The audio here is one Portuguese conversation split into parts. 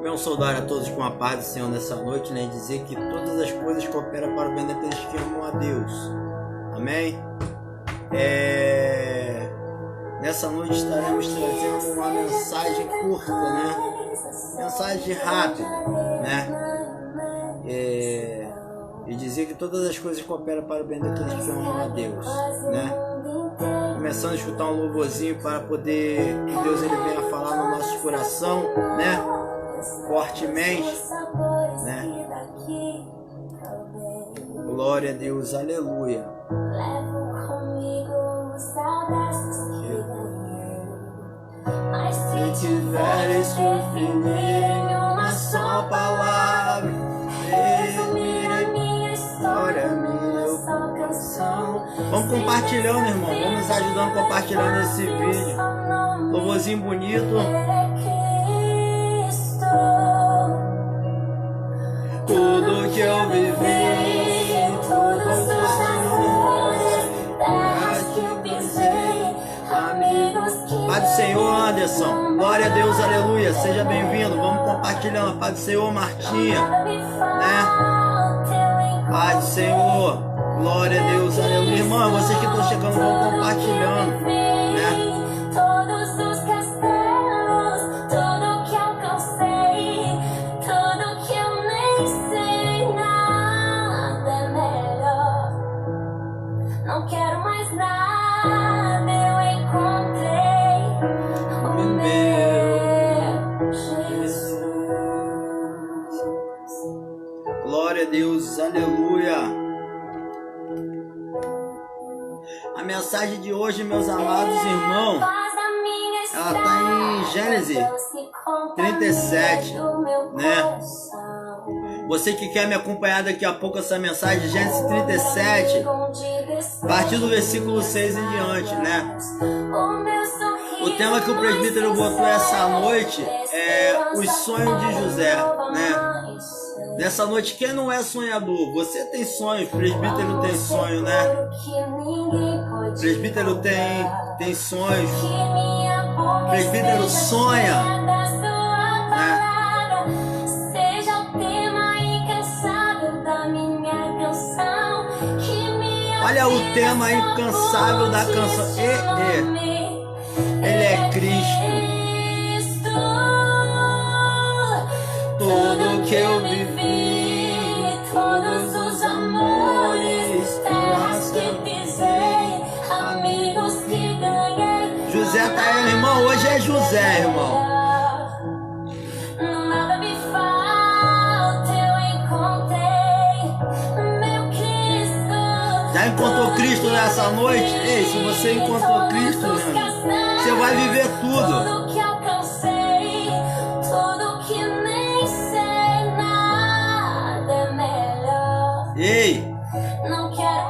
Venham saudar a todos com a paz do Senhor nessa noite, né? E dizer que todas as coisas cooperam para o bem daqueles que amam a Deus. Amém? Nessa noite estaremos trazendo uma mensagem curta, né? Mensagem rápida, né? E dizer que todas as coisas cooperam para o bem daqueles que amam a Deus, né? Começando a escutar um louvorzinho para poder que Deus ele venha falar no nosso coração, né? Fortemente, né? Glória a Deus, aleluia. Se tiveres firme uma só palavra, resumir a minha história, meu coração. Vamos compartilhando, irmão. Vamos ajudando compartilhando esse vídeo. Louvorzinho bonito. Tudo que eu vivi, todos os amores, terras que eu pisei, amigos que... Pai do Senhor, Anderson, glória a Deus, aleluia, seja bem-vindo, vamos compartilhando. Pai do Senhor, Martinha, né? Pai do Senhor, glória a Deus, aleluia. Irmão, vocês que estão chegando, vão compartilhando, né? Deus, aleluia. A mensagem de hoje, meus amados irmãos, ela está em Gênesis 37, né? Você que quer me acompanhar daqui a pouco essa mensagem, Gênesis 37, a partir do versículo 6 em diante, né? O tema que o presbítero botou essa noite é os sonhos de José, né? Nessa noite, quem não é sonhador? Você tem sonhos, presbítero tem sonho, né? Presbítero tem sonhos. Presbítero sonha, né? Olha o tema incansável da canção. Ele é Cristo. Tudo que eu vivi, todos os amores, terras que pisei, amigos que ganhei. José tá aí, irmão. Hoje é José, irmão. Nada me falta, eu encontrei meu Cristo. Já encontrou Cristo nessa noite? Ei, se você encontrou Cristo, você vai viver tudo. Ei, não quero.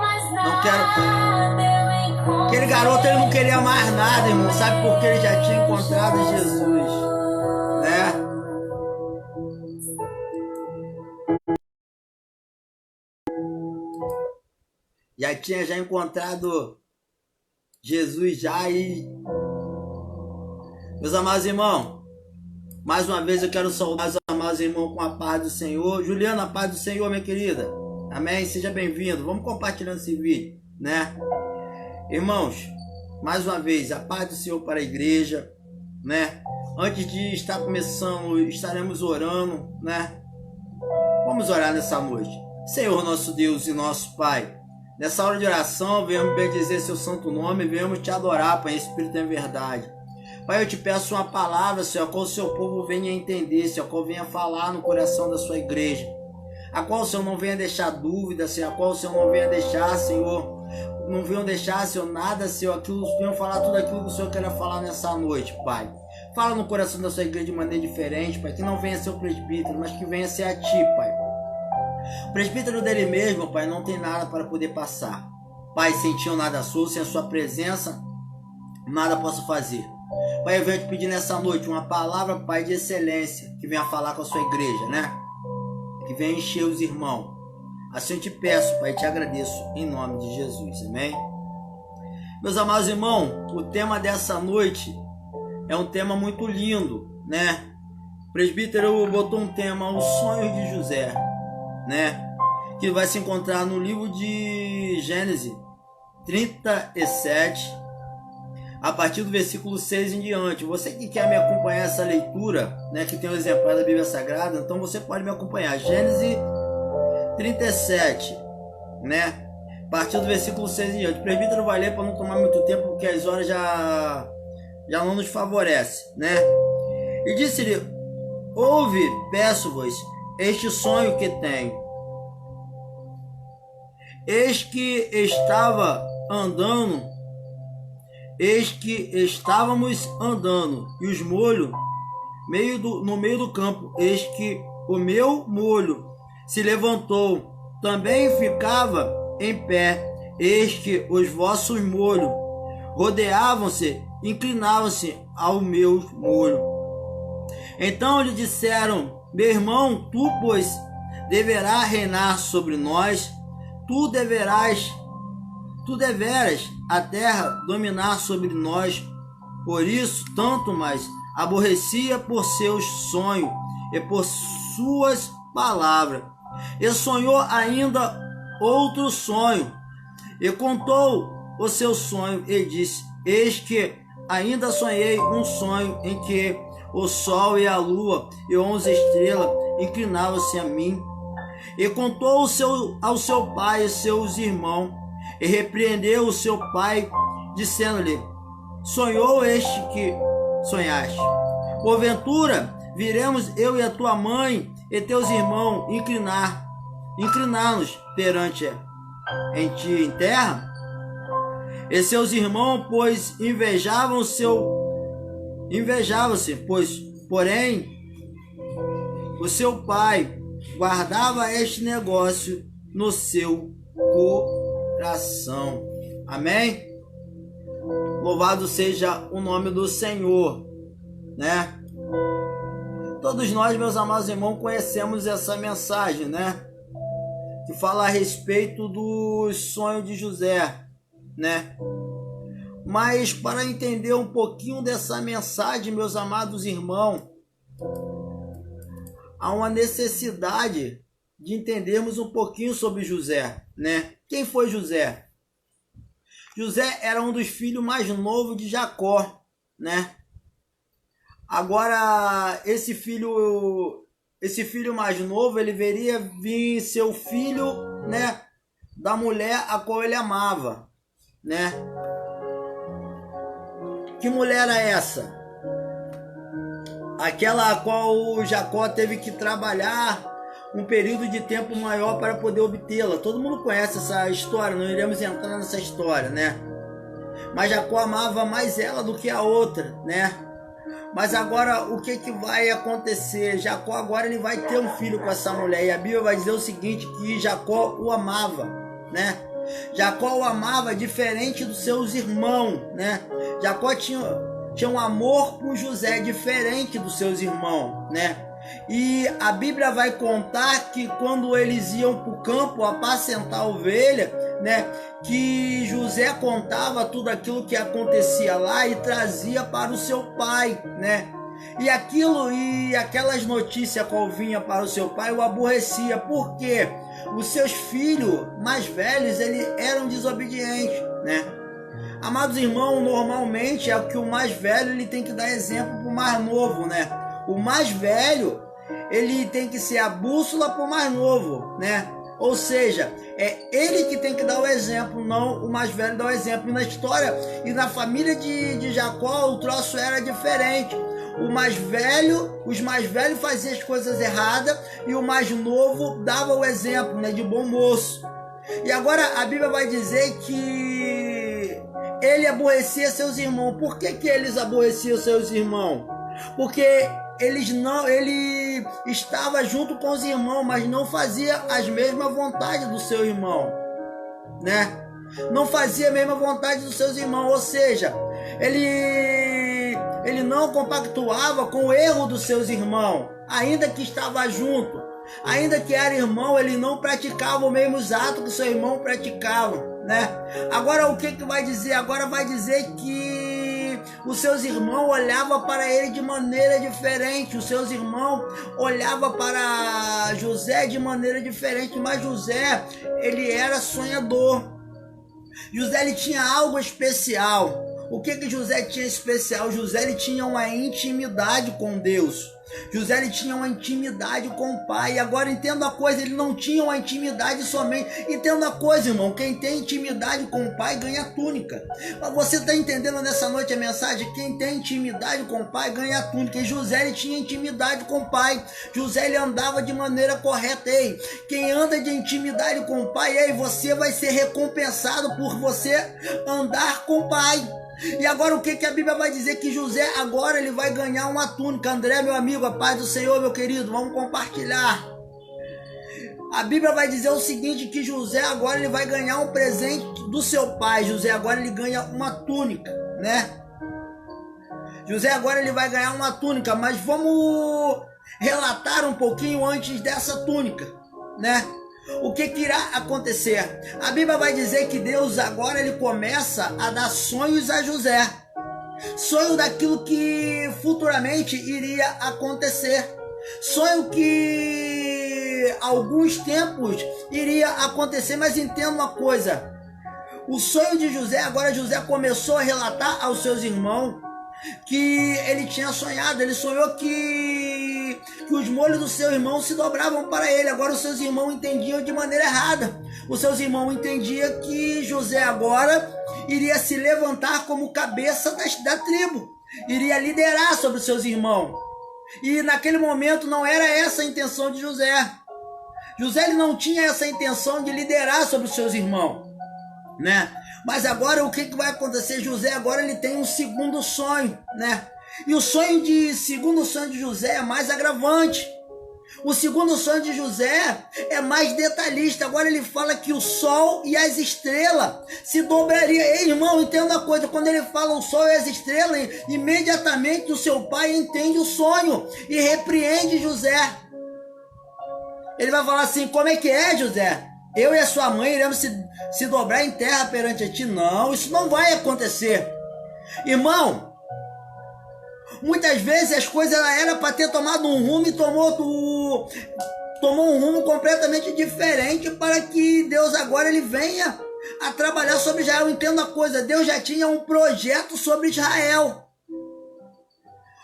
Aquele garoto ele não queria mais nada, irmão. Sabe por que ele já tinha encontrado Jesus, né? Já tinha encontrado Jesus já e... Meus amados irmãos, mais uma vez eu quero saudar os amados irmãos com a paz do Senhor. Juliana, a paz do Senhor, minha querida. Amém? Seja bem-vindo. Vamos compartilhando esse vídeo, né? Irmãos, mais uma vez, a paz do Senhor para a igreja, né? Antes de estar começando, estaremos orando, né? Vamos orar nessa noite. Senhor, nosso Deus e nosso Pai, nessa hora de oração, venhamos bendizer seu santo nome, venhamos te adorar, Pai, em espírito e em verdade. Pai, eu te peço uma palavra, Senhor, a qual o seu povo venha entender, Senhor, a qual venha falar no coração da sua igreja. A qual o Senhor não venha deixar dúvida, Senhor, a qual o Senhor não venha deixar, Senhor, não venham deixar, Senhor, nada, Senhor, venham falar tudo aquilo que o Senhor quer falar nessa noite, Pai. Fala no coração da sua igreja de maneira diferente, Pai, que não venha ser o presbítero, mas que venha ser a Ti, Pai. O presbítero dele mesmo, Pai, não tem nada para poder passar. Pai, sem Ti eu nada sou, sem a Sua presença, nada posso fazer. Pai, eu venho te pedir nessa noite uma palavra, Pai, de excelência, que venha falar com a sua igreja, né? Que venha encher os irmãos. Assim eu te peço, Pai, e te agradeço em nome de Jesus, amém? Meus amados irmãos, o tema dessa noite é um tema muito lindo, né? presbítero botou um tema, os sonhos de José, né? Que vai se encontrar no livro de Gênesis 37, a partir do versículo 6 em diante. Você que quer me acompanhar essa leitura, né, que tem um exemplar da Bíblia Sagrada, então você pode me acompanhar. Gênesis 37, né? A partir do versículo 6 em diante. O presbítero vai ler para não tomar muito tempo, porque as horas já não nos favorece, né? E disse-lhe: ouve, peço-vos, este sonho que tenho. Eis que estávamos andando, e os molhos no meio do campo, eis que o meu molho se levantou, também ficava em pé, eis que os vossos molhos rodeavam-se, inclinavam-se ao meu molho. Então lhe disseram: meu irmão, tu, pois, deverás reinar sobre nós, tu deveras a terra dominar sobre nós. Por isso, tanto mais aborrecia por seus sonhos e por suas palavras. E sonhou ainda outro sonho, e contou o seu sonho, e disse: eis que ainda sonhei um sonho em que o sol e a lua e 11 estrelas inclinavam-se a mim. E contou ao seu pai e seus irmãos, e repreendeu o seu pai, dizendo-lhe: sonhou este que sonhaste? Porventura viremos eu e a tua mãe e teus irmãos inclinar-nos perante em ti em terra? E seus irmãos, pois, invejavam-se, porém o seu pai guardava este negócio no seu coração. Amém? Louvado seja o nome do Senhor, né? Todos nós, meus amados irmãos, conhecemos essa mensagem, né? Que fala a respeito dos sonhos de José, né? Mas para entender um pouquinho dessa mensagem, meus amados irmãos, há uma necessidade de entendermos um pouquinho sobre José, né? Quem foi José? José era um dos filhos mais novos de Jacó, né? Agora, esse filho mais novo, ele veria vir ser o filho, né, da mulher a qual ele amava, né? Que mulher era essa? Aquela a qual Jacó teve que trabalhar um período de tempo maior para poder obtê-la. Todo mundo conhece essa história, não iremos entrar nessa história, né? Mas Jacó amava mais ela do que a outra, né? Mas agora o que vai acontecer? Jacó agora ele vai ter um filho com essa mulher, e a Bíblia vai dizer o seguinte, que Jacó o amava, né? Jacó o amava diferente dos seus irmãos, né? Jacó tinha um amor por José diferente dos seus irmãos, né? E a Bíblia vai contar que quando eles iam para o campo apacentar a ovelha, né, que José contava tudo aquilo que acontecia lá e trazia para o seu pai, né? E aquelas notícias que vinha para o seu pai o aborrecia, porque os seus filhos mais velhos eram desobedientes, né? Amados irmãos, normalmente é que o mais velho ele tem que dar exemplo para o mais novo, né? O mais velho ele tem que ser a bússola para o mais novo, né? Ou seja, é ele que tem que dar o exemplo, não o mais velho dar o exemplo. E na história e na família de Jacó o troço era diferente. Os mais velhos faziam as coisas erradas e o mais novo dava o exemplo, né, de bom moço. E agora a Bíblia vai dizer que ele aborrecia seus irmãos. Por que eles aborreciam seus irmãos? Porque ele estava junto com os irmãos, mas não fazia as mesmas vontades do seu irmão, né? Não fazia a mesma vontade dos seus irmãos, ou seja, ele não compactuava com o erro dos seus irmãos, ainda que estava junto, ainda que era irmão, ele não praticava os mesmos atos que seu irmão praticava, né? Agora o que vai dizer? Agora vai dizer que os seus irmãos olhavam para ele de maneira diferente, os seus irmãos olhavam para José de maneira diferente, mas José, ele era sonhador. José, ele tinha algo especial. O que José tinha especial? José, ele tinha uma intimidade com Deus. José, ele tinha uma intimidade com o pai. E agora entenda a coisa, ele não tinha uma intimidade somente. Entenda a coisa, irmão, quem tem intimidade com o pai ganha túnica. Você está entendendo nessa noite a mensagem? Quem tem intimidade com o pai ganha túnica. E José, ele tinha intimidade com o pai. José, ele andava de maneira correta. Ei, quem anda de intimidade com o pai, ei, você vai ser recompensado por você andar com o pai. E agora o que a Bíblia vai dizer? Que José agora ele vai ganhar uma túnica. André, meu amigo, a paz do Senhor, meu querido, vamos compartilhar. A Bíblia vai dizer o seguinte, que José agora ele vai ganhar um presente do seu pai. José agora ele ganha uma túnica, né? José agora ele vai ganhar uma túnica, mas vamos relatar um pouquinho antes dessa túnica, né? O que irá acontecer? A Bíblia vai dizer que Deus agora ele começa a dar sonhos a José. Sonho daquilo que futuramente iria acontecer. Sonho que alguns tempos iria acontecer, mas entenda uma coisa. O sonho de José, agora José começou a relatar aos seus irmãos que ele tinha sonhado. Ele sonhou que os molhos do seu irmão se dobravam para ele. Agora os seus irmãos entendiam de maneira errada. Os seus irmãos entendiam que José agora iria se levantar como cabeça da tribo, iria liderar sobre os seus irmãos. E naquele momento não era essa a intenção de José. José ele não tinha essa intenção de liderar sobre os seus irmãos, né? Mas agora o que vai acontecer? José agora ele tem um segundo sonho, né? E o segundo sonho de José é mais agravante. O segundo sonho de José é mais detalhista. Agora ele fala que o sol e as estrelas se dobrariam. Ei, irmão, entenda uma coisa. Quando ele fala o sol e as estrelas, imediatamente o seu pai entende o sonho e repreende José. Ele vai falar assim, como é que é, José? Eu e a sua mãe iremos se dobrar em terra perante a ti? Não, isso não vai acontecer. Irmão, muitas vezes as coisas eram para ter tomado um rumo e tomou um rumo completamente diferente, para que Deus agora ele venha a trabalhar sobre Israel. Entenda a coisa, Deus já tinha um projeto sobre Israel.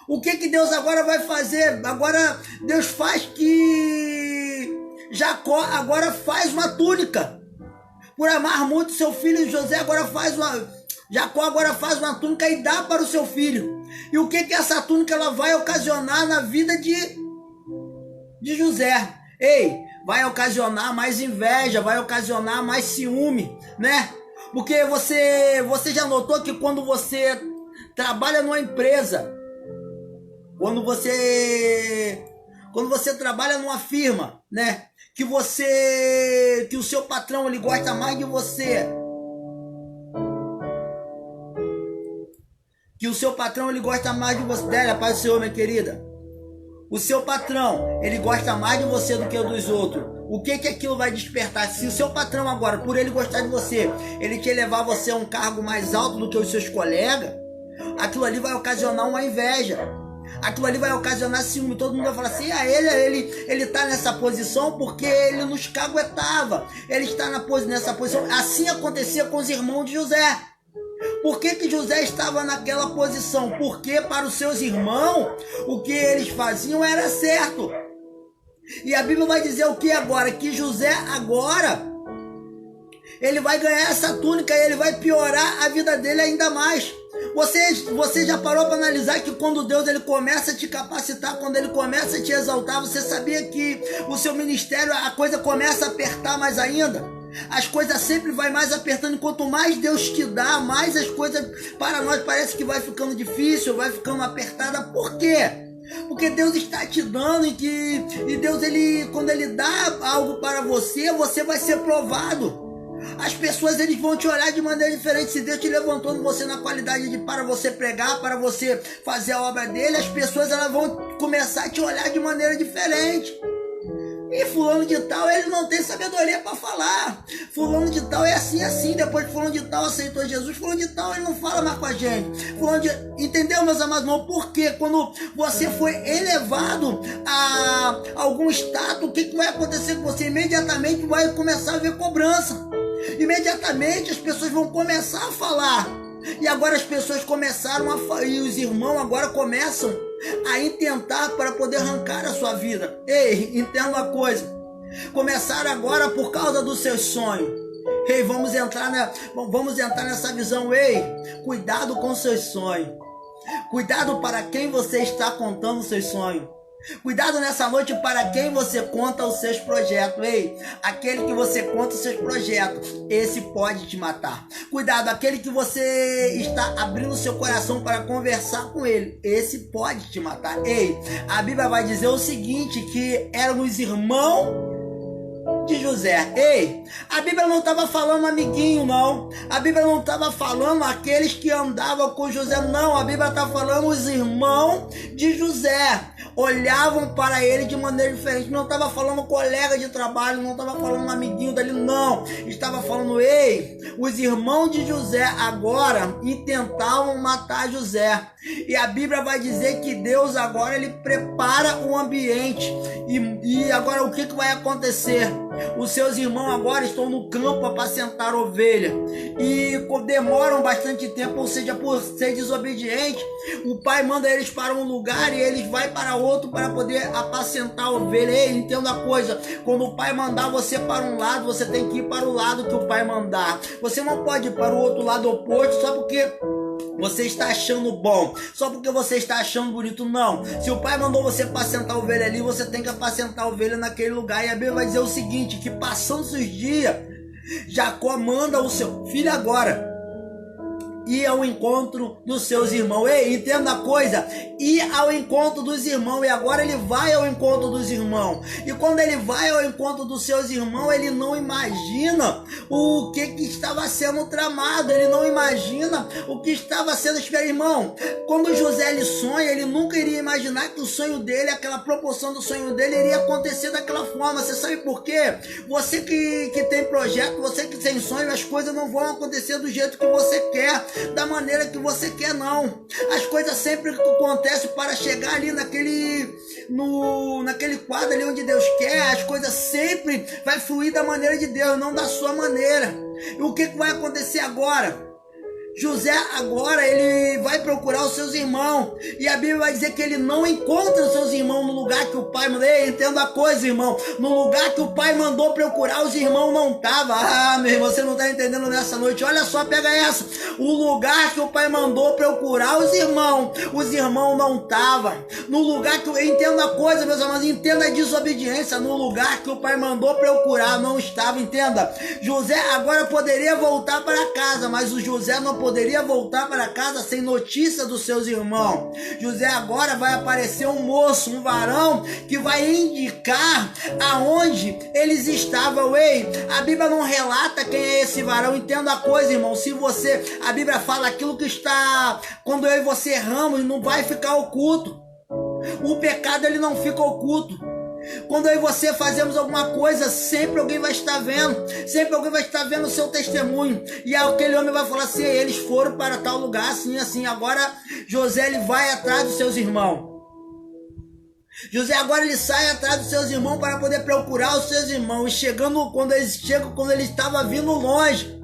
O que Deus agora vai fazer? Agora Deus faz que Jacó agora faz uma túnica. Por amar muito seu filho, Jacó agora faz uma túnica e dá para o seu filho. E o que essa túnica ela vai ocasionar na vida de José? Ei, vai ocasionar mais inveja, vai ocasionar mais ciúme, né? Porque você já notou que quando você trabalha numa empresa, quando você trabalha numa firma, né? Que o seu patrão ele gosta mais de você. Que o seu patrão ele gosta mais de você. Dela, paz do Senhor, minha querida. O seu patrão ele gosta mais de você do que o dos outros. O que aquilo vai despertar? Se o seu patrão agora, por ele gostar de você, ele te levar você a um cargo mais alto do que os seus colegas, aquilo ali vai ocasionar uma inveja. Aquilo ali vai ocasionar ciúme. Todo mundo vai falar assim, ele tá nessa posição porque ele nos caguetava. Ele está nessa posição. Assim acontecia com os irmãos de José. Por que José estava naquela posição? Porque para os seus irmãos, o que eles faziam era certo. E a Bíblia vai dizer o que agora? Que José agora, ele vai ganhar essa túnica e ele vai piorar a vida dele ainda mais. Você já parou para analisar que quando Deus ele começa a te capacitar, quando ele começa a te exaltar, você sabia que o seu ministério, a coisa começa a apertar mais ainda? As coisas sempre vai mais apertando. Quanto mais Deus te dá, mais as coisas para nós parece que vai ficando difícil, vai ficando apertada. Por quê? Porque Deus está te dando e Deus, quando ele dá algo para você, você vai ser provado. As pessoas eles vão te olhar de maneira diferente. Se Deus te levantou você na qualidade para você pregar, para você fazer a obra dele, as pessoas elas vão começar a te olhar de maneira diferente. E fulano de tal, ele não tem sabedoria para falar. Fulano de tal é assim, assim. Depois que fulano de tal aceitou Jesus, fulano de tal, ele não fala mais com a gente. Entendeu, meus amados irmãos? Porque quando você foi elevado a algum status, o que vai acontecer com você? Imediatamente vai começar a ver cobrança. Imediatamente as pessoas vão começar a falar. E agora as pessoas começaram a falar, e os irmãos agora começam a intentar para poder arrancar a sua vida. Ei, entenda uma coisa. Começaram agora por causa dos seus sonhos. Ei, vamos entrar nessa visão. Ei, cuidado com os seus sonhos. Cuidado para quem você está contando os seus sonhos. Cuidado nessa noite para quem você conta os seus projetos. Ei, aquele que você conta os seus projetos, esse pode te matar. Cuidado, aquele que você está abrindo seu coração para conversar com ele, esse pode te matar. Ei, a Bíblia vai dizer o seguinte, que eram os irmãos de José. Ei, a Bíblia não estava falando amiguinho, não. A Bíblia não estava falando aqueles que andavam com José, não. A Bíblia está falando os irmãos de José. Olhavam para ele de maneira diferente. Não estava falando colega de trabalho, não estava falando um amiguinho dele, não. Estava falando, ei, os irmãos de José agora intentavam matar José. E a Bíblia vai dizer que Deus agora ele prepara o ambiente. E agora o que vai acontecer? Os seus irmãos agora estão no campo a apacentar ovelha. E demoram bastante tempo, ou seja, por ser desobediente, o pai manda eles para um lugar e eles vão para outro para poder apacentar a ovelha. Ei, entenda a coisa, quando o pai mandar você para um lado, você tem que ir para o lado que o pai mandar. Você não pode ir para o outro lado oposto só porque você está achando bom, só porque você está achando bonito, não. Se o pai mandou você apacentar a ovelha ali, você tem que apacentar a ovelha naquele lugar. E a Bíblia vai dizer o seguinte, que passando os dias, Jacó manda o seu filho agora ir ao encontro dos seus irmãos. Ei, entenda a coisa, ir ao encontro dos irmãos. E agora ele vai ao encontro dos irmãos. E quando ele vai ao encontro dos seus irmãos, ele não imagina o que estava sendo tramado. Ele não imagina o que estava sendo esperado. Irmão, quando José ele sonha, ele nunca iria imaginar que o sonho dele, aquela proporção do sonho dele, iria acontecer daquela forma. Você sabe por quê? Você que tem projeto, você que tem sonho, as coisas não vão acontecer do jeito que você quer, da maneira que você quer, não. As coisas sempre acontecem para chegar ali naquele quadro ali onde Deus quer. As coisas sempre vai fluir da maneira de Deus, não da sua maneira. E o que vai acontecer agora? José agora ele vai procurar os seus irmãos, e a Bíblia vai dizer que ele não encontra os seus irmãos no lugar que o pai mandou. Ei, entenda a coisa, irmão, no lugar que o pai mandou procurar, os irmãos não estavam. Ah, meu irmão, você não está entendendo nessa noite. Olha só, pega essa, o lugar que o pai mandou procurar os irmãos não estavam. No lugar que, entenda a coisa, meus amados, entenda a desobediência. No lugar que o pai mandou procurar, não estava. Entenda, José agora poderia voltar para casa, mas o José não poderia voltar para casa sem notícia dos seus irmãos. José agora vai aparecer um moço, um varão, que vai indicar aonde eles estavam. Ei, a Bíblia não relata quem é esse varão. Entenda a coisa, irmão, a Bíblia fala aquilo que está, quando eu e você erramos, não vai ficar oculto. O pecado ele não fica oculto. Quando eu e você fazemos alguma coisa, sempre alguém vai estar vendo. Sempre alguém vai estar vendo o seu testemunho. E aquele homem vai falar assim, eles foram para tal lugar, assim, assim. Agora José ele vai atrás dos seus irmãos. José agora ele sai atrás dos seus irmãos para poder procurar os seus irmãos. E chegando, quando ele estava vindo longe,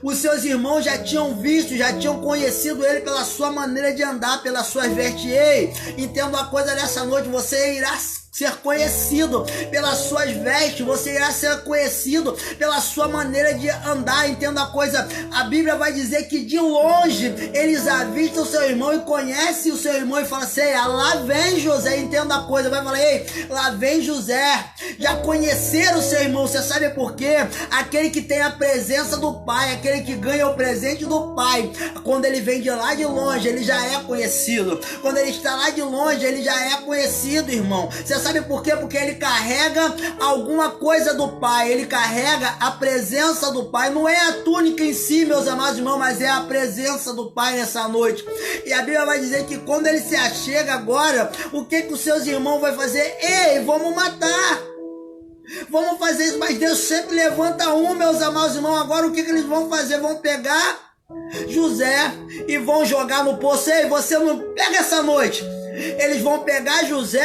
os seus irmãos já tinham visto, já tinham conhecido ele pela sua maneira de andar, pelas suas vestes. Ei, entenda uma coisa nessa noite, você irá ser conhecido pelas suas vestes, você irá ser conhecido pela sua maneira de andar. Entenda a coisa, a Bíblia vai dizer que de longe eles avistam o seu irmão e conhecem o seu irmão e falam assim, lá vem José. Entenda a coisa, vai falar, ei, lá vem José. já conheceram o seu irmão. Você sabe por quê? Aquele que tem a presença do Pai, aquele que ganha o presente do Pai, quando ele vem de lá de longe, ele já é conhecido. Quando ele está lá de longe, ele já é conhecido, irmão. Você sabe por quê? Porque ele carrega alguma coisa do Pai, ele carrega a presença do Pai. Não é a túnica em si, meus amados irmãos, mas é a presença do Pai nessa noite. E a Bíblia vai dizer que quando ele se achega agora, o que os seus irmãos vão fazer? Ei, vamos matar! Vamos fazer isso, mas Deus sempre levanta um, meus amados irmãos. Agora o que eles vão fazer? Vão pegar José e vão jogar no poço. Ei, você não pega essa noite. Eles vão pegar José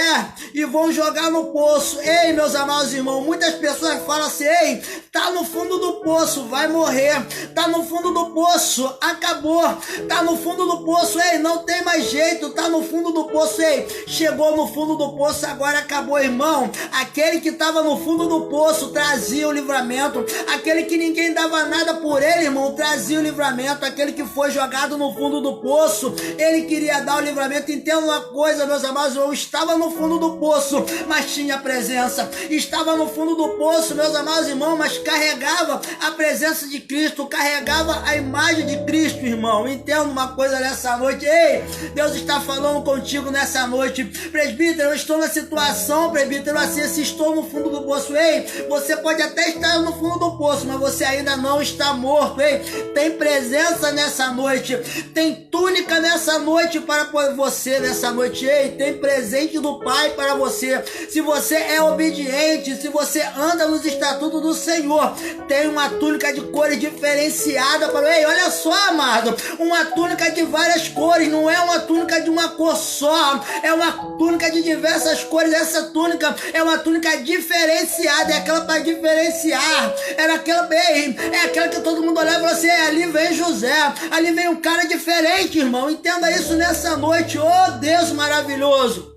e vão jogar no poço. Ei, meus amados irmãos, muitas pessoas falam assim: ei, tá no fundo do poço, vai morrer. Tá no fundo do poço, acabou. Tá no fundo do poço, ei, não tem mais jeito. Tá no fundo do poço, ei, chegou no fundo do poço, agora acabou, irmão. Aquele que estava no fundo do poço trazia o livramento. Aquele que ninguém dava nada por ele, irmão, trazia o livramento. Aquele que foi jogado no fundo do poço, ele queria dar o livramento. Entenda uma coisa, meus amados irmãos, estava no fundo do poço, mas tinha presença. Estava no fundo do poço, meus amados irmãos, mas carregava a presença de Cristo, carregava a imagem de Cristo, irmão. Entenda uma coisa nessa noite. Ei, Deus está falando contigo nessa noite. Presbítero, eu estou na situação, presbítero, assim, se estou no fundo do poço. Ei, você pode até estar no fundo do poço, mas você ainda não está morto. Ei, tem presença nessa noite, tem túnica nessa noite para você nessa noite. Ei, tem presente do Pai para você. Se você é obediente, se você anda nos estatutos do Senhor, tem uma túnica de cores diferenciada para... Ei, olha só, amado, uma túnica de várias cores, não é uma túnica de uma cor só, é uma túnica de diversas cores. Essa túnica é uma túnica diferenciada, é aquela para diferenciar, era aquela, ei, é aquela que todo mundo olhava e falou assim: ali vem José, ali vem um cara diferente, irmão. Entenda isso nessa noite. Oh, Deus maravilhoso.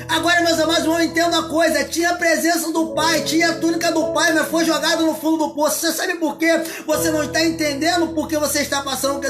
Agora, meus amados irmãos, entenda uma coisa: tinha a presença do Pai, tinha a túnica do Pai, mas foi jogado no fundo do poço. Você sabe por quê? Você não está entendendo por que você está passando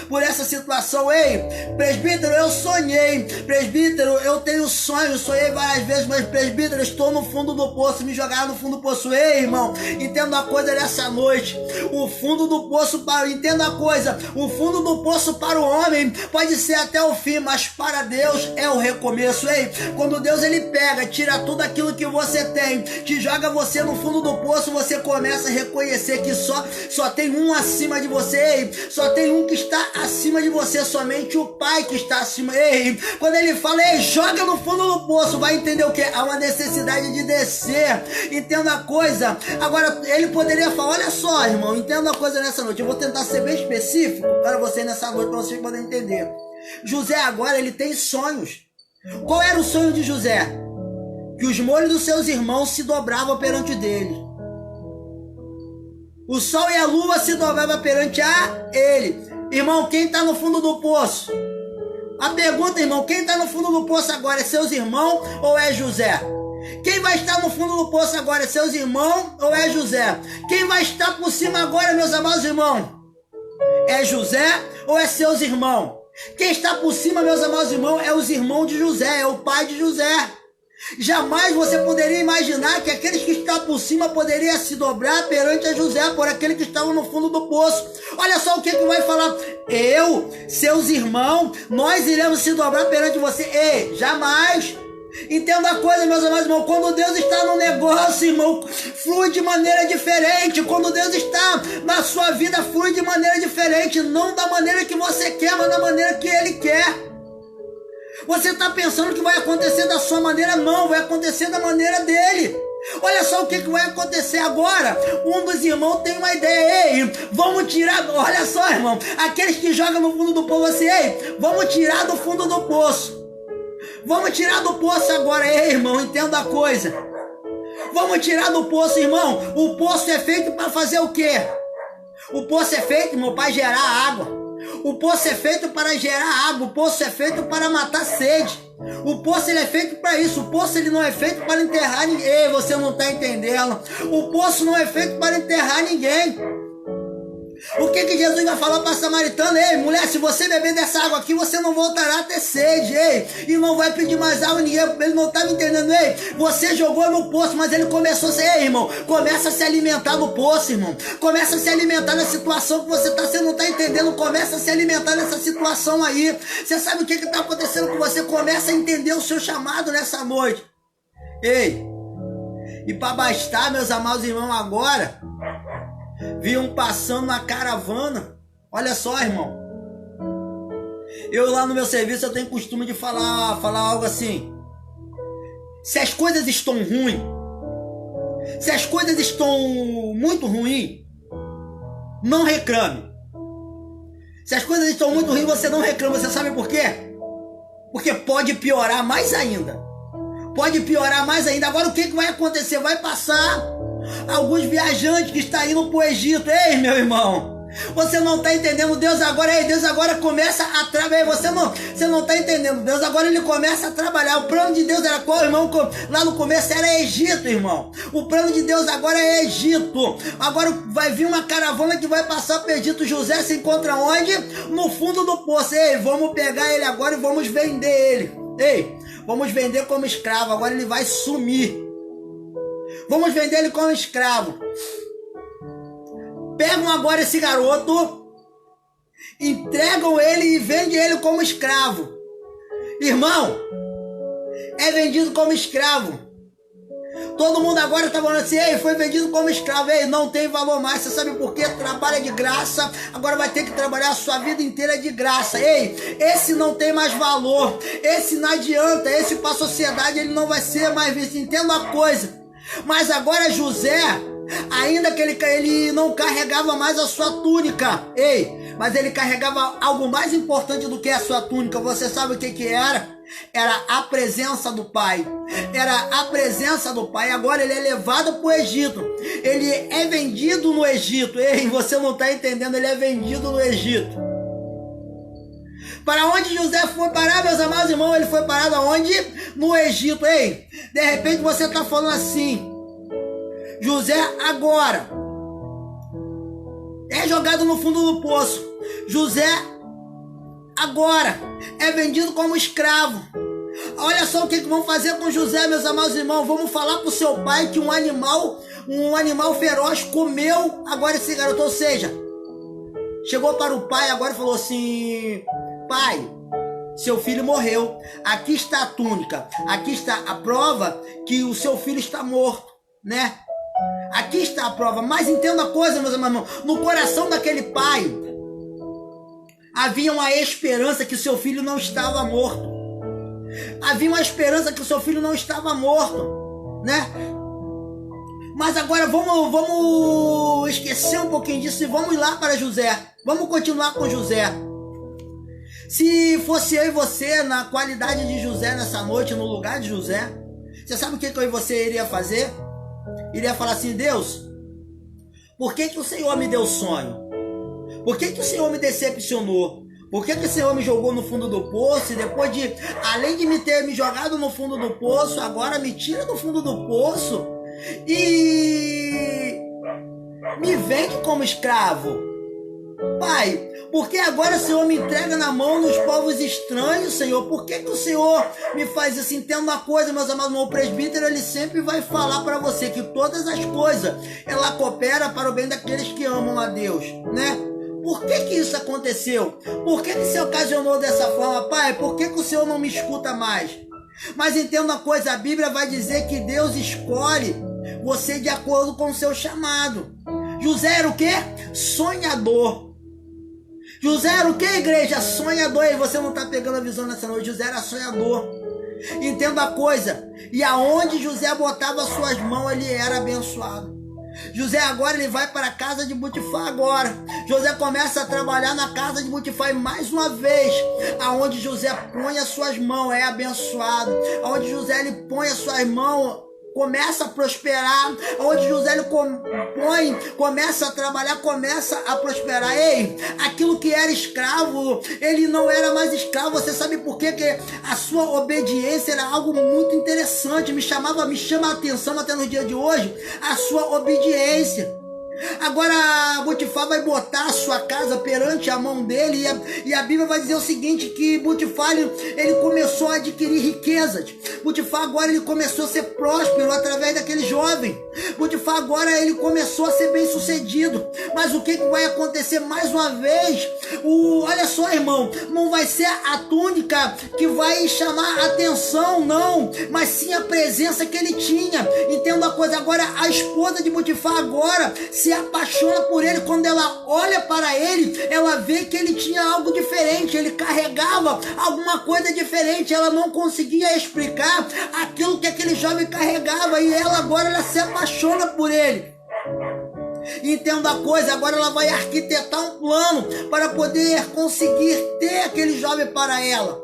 por essa situação. Ei, presbítero, eu sonhei. Presbítero, eu tenho sonhos, sonhei várias vezes, mas presbítero, estou no fundo do poço, me jogaram no fundo do poço. Ei, irmão, entenda uma coisa nessa noite: o fundo do poço para... Entenda uma coisa: o fundo do poço para o homem pode ser até o fim, mas para Deus é o recomeço. Ei, quando Deus ele pega, tira tudo aquilo que você tem, te joga você no fundo do poço, você começa a reconhecer que só tem um acima de você. Ei, só tem um que está acima de você, somente o Pai que está acima. Ei, quando ele fala: ei, joga no fundo do poço, vai entender o que? Há uma necessidade de descer. Entenda a coisa. Agora, ele poderia falar: olha só, irmão, entenda a coisa nessa noite. Eu vou tentar ser bem específico para você nessa noite, para vocês poderem entender. José agora, ele tem sonhos. Qual era o sonho de José? Que os molhos dos seus irmãos se dobravam perante dele. O sol e a lua se dobravam perante a ele. Irmão, quem está no fundo do poço? A pergunta, irmão, quem está no fundo do poço agora? É seus irmãos ou é José? Quem vai estar no fundo do poço agora? É seus irmãos ou é José? Quem vai estar por cima agora, meus amados irmãos? É José ou é seus irmãos? Quem está por cima, meus amados irmãos, é os irmãos de José, é o pai de José. Jamais você poderia imaginar que aqueles que estão por cima poderiam se dobrar perante a José, por aquele que estava no fundo do poço. Olha só o que vai falar: eu, seus irmãos, nós iremos se dobrar perante você. Ei, jamais. Entenda a coisa, meus amados irmãos: quando Deus está no negócio, irmão, flui de maneira diferente. Quando Deus está na sua vida, flui de maneira diferente. Não da maneira que você quer, mas da maneira que Ele quer. Você está pensando que vai acontecer da sua maneira? Não, vai acontecer da maneira dele. Olha só o que vai acontecer agora. Um dos irmãos tem uma ideia: ei, vamos tirar... Olha só, irmão, aqueles que jogam no fundo do poço, assim: ei, vamos tirar do fundo do poço. Vamos tirar do poço agora. Ei, irmão, entenda a coisa. Vamos tirar do poço, irmão. O poço é feito para fazer o quê? O poço é feito, irmão, para gerar água. O poço é feito para gerar água. O poço é feito para matar sede. O poço ele é feito para isso. O poço ele não é feito para enterrar ninguém. Ei, você não está entendendo. O poço não é feito para enterrar ninguém. O que Jesus vai falar para a samaritana? Ei, mulher, se você beber dessa água aqui, você não voltará a ter sede, ei, e não vai pedir mais água a ninguém. Ele não estava entendendo, ei, você jogou no poço, mas ele começou a ser, ei, irmão, começa a se alimentar no poço, irmão, começa a se alimentar na situação que você não está entendendo, começa a se alimentar nessa situação aí. Você sabe o que está acontecendo com você? Começa a entender o seu chamado nessa noite. Ei, e para bastar, meus amados irmãos, agora vinham passando na caravana. Olha só, irmão, eu lá no meu serviço eu tenho costume de falar algo assim: se as coisas estão ruins, se as coisas estão muito ruins, não reclame. Se as coisas estão muito ruins, você não reclama. Você sabe por quê? Porque pode piorar mais ainda. Pode piorar mais ainda. Agora o que vai acontecer? Vai passar alguns viajantes que estão indo para o Egito. Ei, meu irmão, você não está entendendo. Deus agora começa a trabalhar. Você não está entendendo. Deus agora ele começa a trabalhar. O plano de Deus era qual, irmão? Lá no começo era Egito, irmão. O plano de Deus agora é Egito. Agora vai vir uma caravana que vai passar para o Egito. José se encontra onde? No fundo do poço. Ei, vamos pegar ele agora e vamos vender ele. Ei, vamos vender como escravo. Agora ele vai sumir. Vamos vender ele como escravo. Pegam agora esse garoto, entregam ele e vendem ele como escravo. Irmão, é vendido como escravo. Todo mundo agora está falando assim: ei, foi vendido como escravo. Ei, não tem valor mais. Você sabe por quê? Trabalha de graça, agora vai ter que trabalhar a sua vida inteira de graça. Ei, esse não tem mais valor. Esse não adianta. Esse para a sociedade ele não vai ser mais visto. Entenda uma coisa. Mas agora José, ainda que ele não carregava mais a sua túnica, ei, mas ele carregava algo mais importante do que a sua túnica. Você sabe o que era? Era a presença do Pai. Era a presença do Pai. Agora ele é levado para o Egito. Ele é vendido no Egito. Ei, você não está entendendo, ele é vendido no Egito. Para onde José foi parar, meus amados irmãos? Ele foi parado aonde? No Egito. Ei, de repente você está falando assim: José agora é jogado no fundo do poço. José agora é vendido como escravo. Olha só o que vão fazer com José, meus amados irmãos. Vamos falar para o seu pai que um animal feroz comeu agora esse garoto. Ou seja, chegou para o pai agora e falou assim: pai, seu filho morreu. Aqui está a túnica. Aqui está a prova que o seu filho está morto, né? Aqui está a prova. Mas entenda a coisa, meus irmãos. No coração daquele pai havia uma esperança que o seu filho não estava morto. Havia uma esperança que o seu filho não estava morto, né? Mas agora vamos esquecer um pouquinho disso e vamos lá para José. Vamos continuar com José. Se fosse eu e você na qualidade de José nessa noite, no lugar de José, você sabe o que eu e você iria fazer? Iria falar assim: Deus, por que o Senhor me deu sonho? Por que o Senhor me decepcionou? Por que o Senhor me jogou no fundo do poço? E depois de, além de me ter me jogado no fundo do poço, agora me tira do fundo do poço e me vende como escravo? Pai, por que agora o Senhor me entrega na mão dos povos estranhos, Senhor? Por que o Senhor me faz assim? Entenda uma coisa, meus amados, o presbítero ele sempre vai falar para você que todas as coisas ela coopera para o bem daqueles que amam a Deus, né? Por que isso aconteceu? Por que se ocasionou dessa forma? Pai, por que o Senhor não me escuta mais? Mas entenda uma coisa, a Bíblia vai dizer que Deus escolhe você de acordo com o seu chamado. José era o quê? Sonhador. José era o quê, igreja? Sonhador. E você não está pegando a visão nessa noite. José era sonhador. Entenda a coisa. E aonde José botava suas mãos, ele era abençoado. José agora ele vai para a casa de Potifar agora. José começa a trabalhar na casa de Potifar e mais uma vez, aonde José põe as suas mãos é abençoado. Aonde José ele põe as suas mãos começa a prosperar. Onde José ele começa a trabalhar, começa a prosperar. Ei, aquilo que era escravo, ele não era mais escravo. Você sabe por quê? Que a sua obediência era algo muito interessante. Me chama a atenção até no dia de hoje a sua obediência. Agora Potifar vai botar a sua casa perante a mão dele, e a Bíblia vai dizer o seguinte, que Potifar ele começou a adquirir riquezas. Potifar agora ele começou a ser próspero através daquele jovem. Potifar agora ele começou a ser bem sucedido. Mas o que vai acontecer mais uma vez? Olha só, irmão, não vai ser a túnica que vai chamar a atenção, não, mas sim a presença que ele tinha. Entenda a coisa, agora a esposa de Potifar agora se apaixona por ele. Quando ela olha para ele, ela vê que ele tinha algo diferente, ele carregava alguma coisa diferente. Ela não conseguia explicar aquilo que aquele jovem carregava, e ela se apaixona por ele. Entenda a coisa, agora ela vai arquitetar um plano para poder conseguir ter aquele jovem para ela.